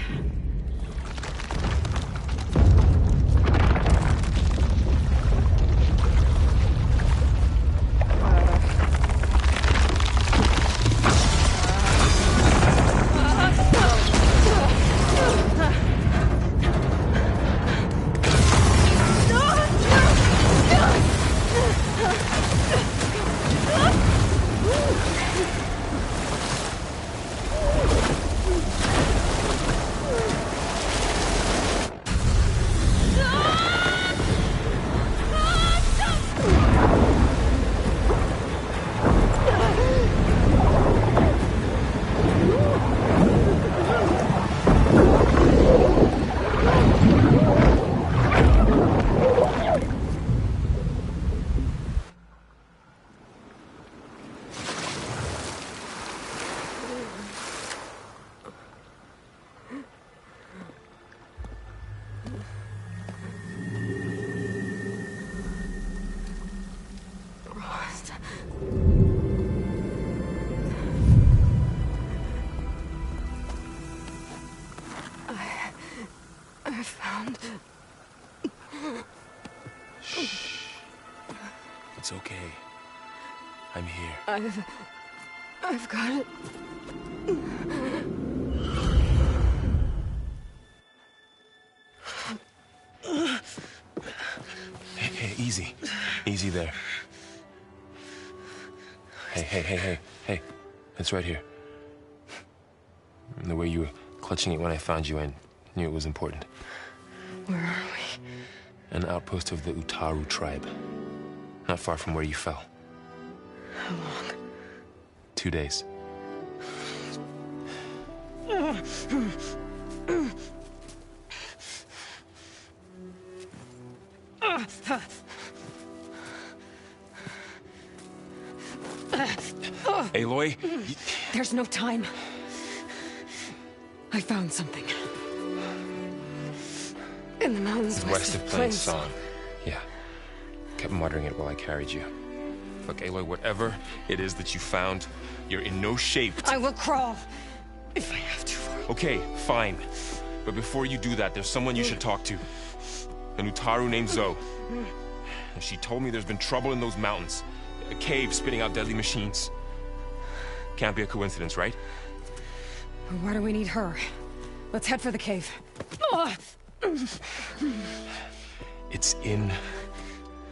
I found... Shh. It's okay. I'm here. I've got it. Hey, easy. Easy there. Hey. It's right here. The way you were clutching it when I found you, I knew it was important. Where are we? An outpost of the Utaru tribe. Not far from where you fell. How long? 2 days. Aloy? There's no time. I found something. In the mountains west of Plains Song. Yeah. Kept muttering it while I carried you. Look, Aloy, whatever it is that you found, you're in no shape. I will crawl. If I have to. Okay, fine. But before you do that, there's someone you should talk to. An Utaru named Zoe. She told me there's been trouble in those mountains. A cave spitting out deadly machines. Can't be a coincidence, right? Why do we need her? Let's head for the cave. It's in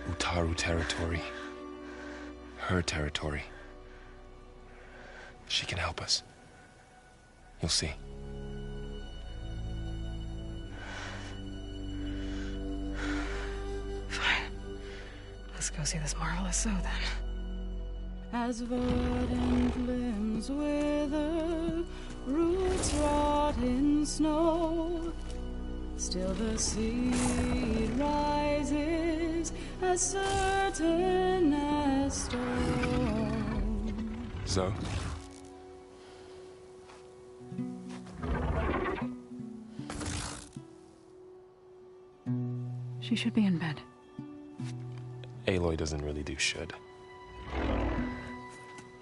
Utaru territory. Her territory. She can help us. You'll see. Fine. Let's go see this marvelous Zoe then. As verdant limbs wither, roots rot in snow, still the seed rises as certain as stone. Zoe? She should be in bed. Aloy doesn't really do should.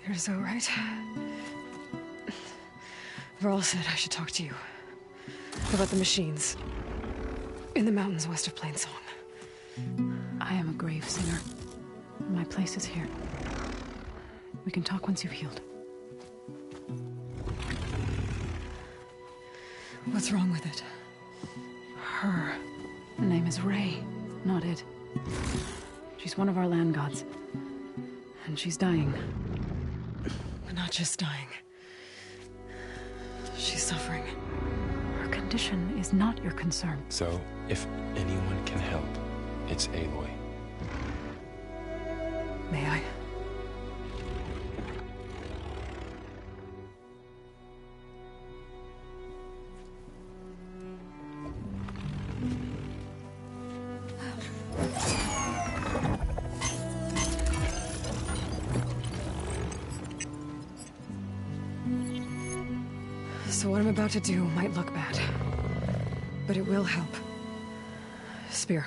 You're so right. Varl said I should talk to you. About the machines. In the mountains west of Plains Song. I am a grave singer. My place is here. We can talk once you've healed. What's wrong with it? Her name is Ray, not it. She's one of our land gods. And she's dying. Not just dying. She's suffering. Her condition is not your concern. So, if anyone can help, it's Aloy. May I? So what I'm about to do might look bad, but it will help. Spear.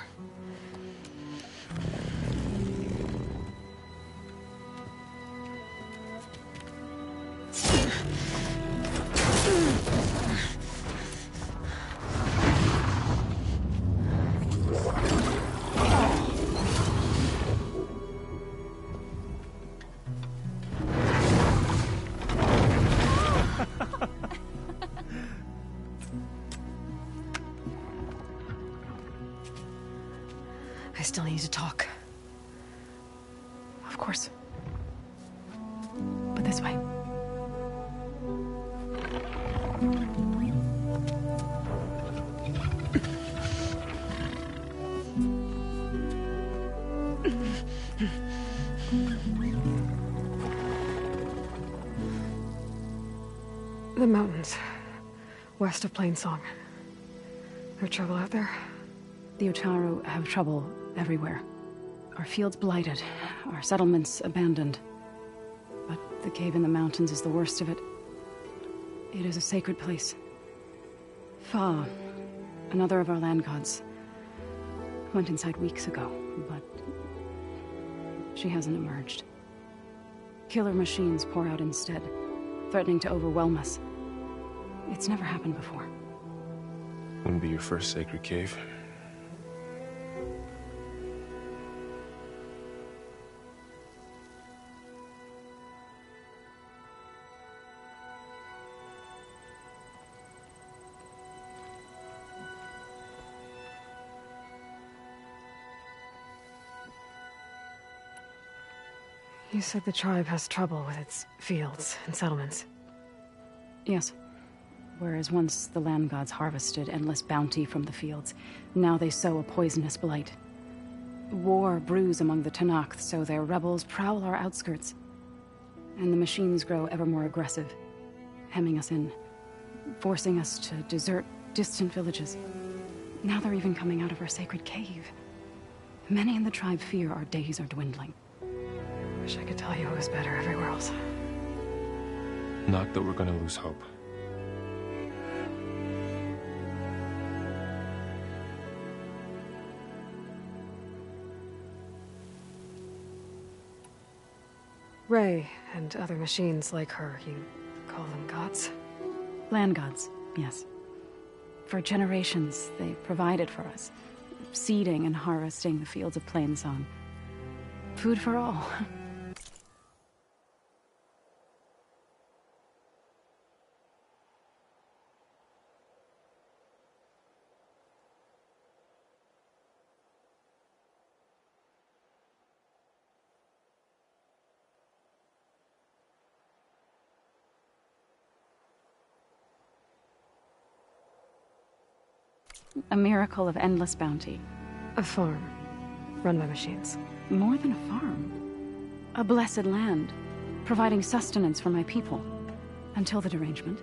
I still need to talk. Of course. But this way. The mountains, west of Plainsong. No trouble out there? The Utaru have trouble everywhere. Our fields blighted, our settlements abandoned. But the cave in the mountains is the worst of it. It is a sacred place. Fa, another of our land gods, went inside weeks ago, but she hasn't emerged. Killer machines pour out instead, threatening to overwhelm us. It's never happened before. Wouldn't be your first sacred cave. You said the tribe has trouble with its fields and settlements. Yes. Whereas once the land gods harvested endless bounty from the fields, now they sow a poisonous blight. War brews among the Tenakth, so their rebels prowl our outskirts. And the machines grow ever more aggressive, hemming us in, forcing us to desert distant villages. Now they're even coming out of our sacred cave. Many in the tribe fear our days are dwindling. Wish I could tell you it was better everywhere else. Not that we're gonna lose hope. Ray and other machines like her, you call them gods? Land gods, yes. For generations, they provided for us, seeding and harvesting the fields of Plainsong. Food for all. A miracle of endless bounty. A farm, run by machines. More than a farm. A blessed land, providing sustenance for my people. Until the derangement.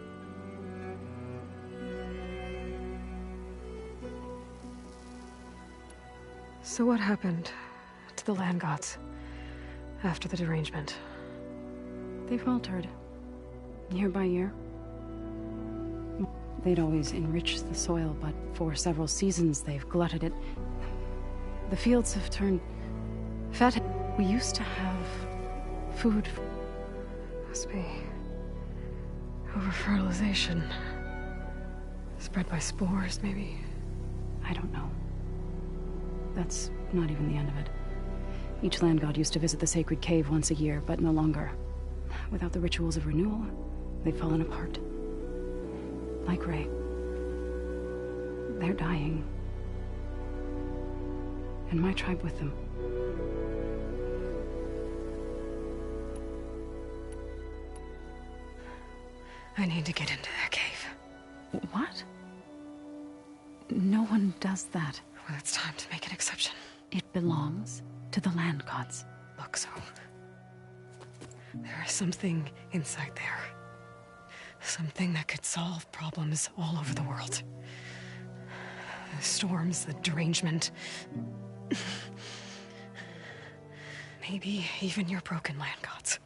So what happened to the land gods after the derangement? They faltered, year by year. They'd always enriched the soil, but for several seasons they've glutted it. The fields have turned fat. We used to have food. Must be over-fertilization. Spread by spores, maybe? I don't know. That's not even the end of it. Each land god used to visit the sacred cave once a year, but no longer. Without the rituals of renewal, they've fallen apart. Like Ray. They're dying. And my tribe with them. I need to get into that cave. What? No one does that. Well, it's time to make an exception. It belongs to the land gods. Look, so... there is something inside there. Something that could solve problems all over the world. The storms, the derangement. Maybe even your broken land gods.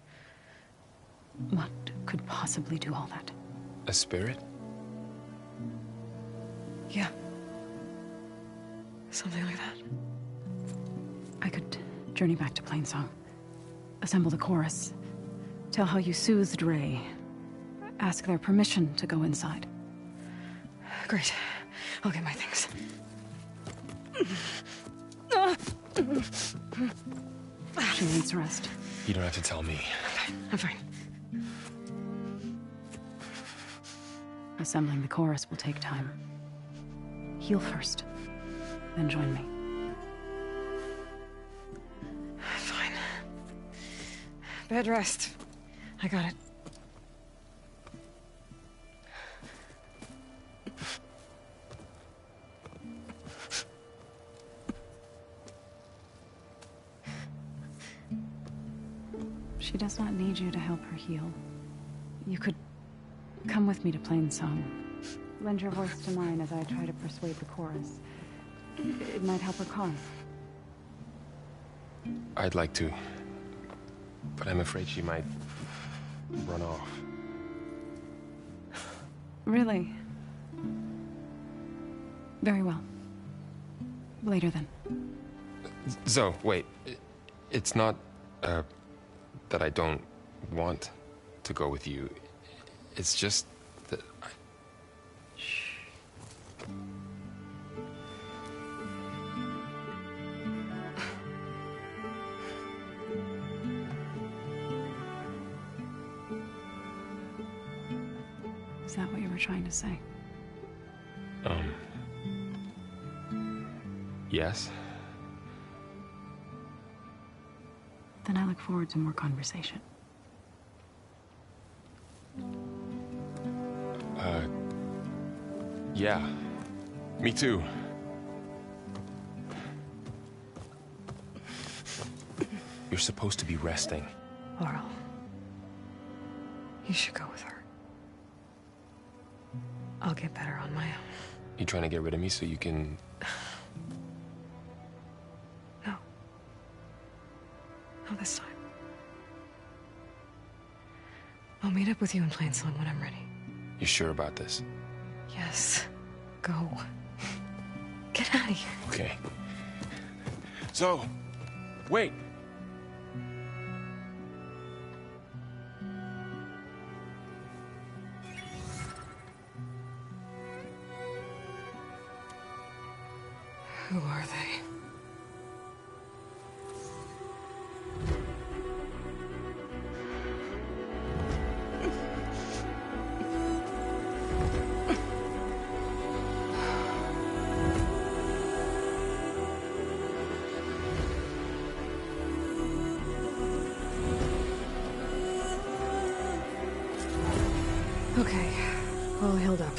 What could possibly do all that? A spirit? Yeah. Something like that. I could journey back to Plainsong. Assemble the chorus. Tell how you soothed Ray. Ask their permission to go inside. Great. I'll get my things. She needs rest. You don't have to tell me. I'm fine. Assembling the chorus will take time. Heal first, then join me. Fine. Bed rest. I got it. She does not need you to help her heal. You could come with me to Plainsong. Lend your voice to mine as I try to persuade the chorus. It might help her cause. I'd like to, but I'm afraid she might run off. Really? Very well. Later then. Zoe, wait. It's not, that I don't want to go with you. It's just that I... Is that what you were trying to say? Yes? Then I look forward to more conversation. Yeah. Me too. You're supposed to be resting. Laurel, you should go with her. I'll get better on my own. You trying to get rid of me so you can... No. Not this time. I'll meet up with you in Plainsong when I'm ready. You sure about this? Yes. Go. Get out of here. Okay. So, wait. Who are they? Okay, all healed up.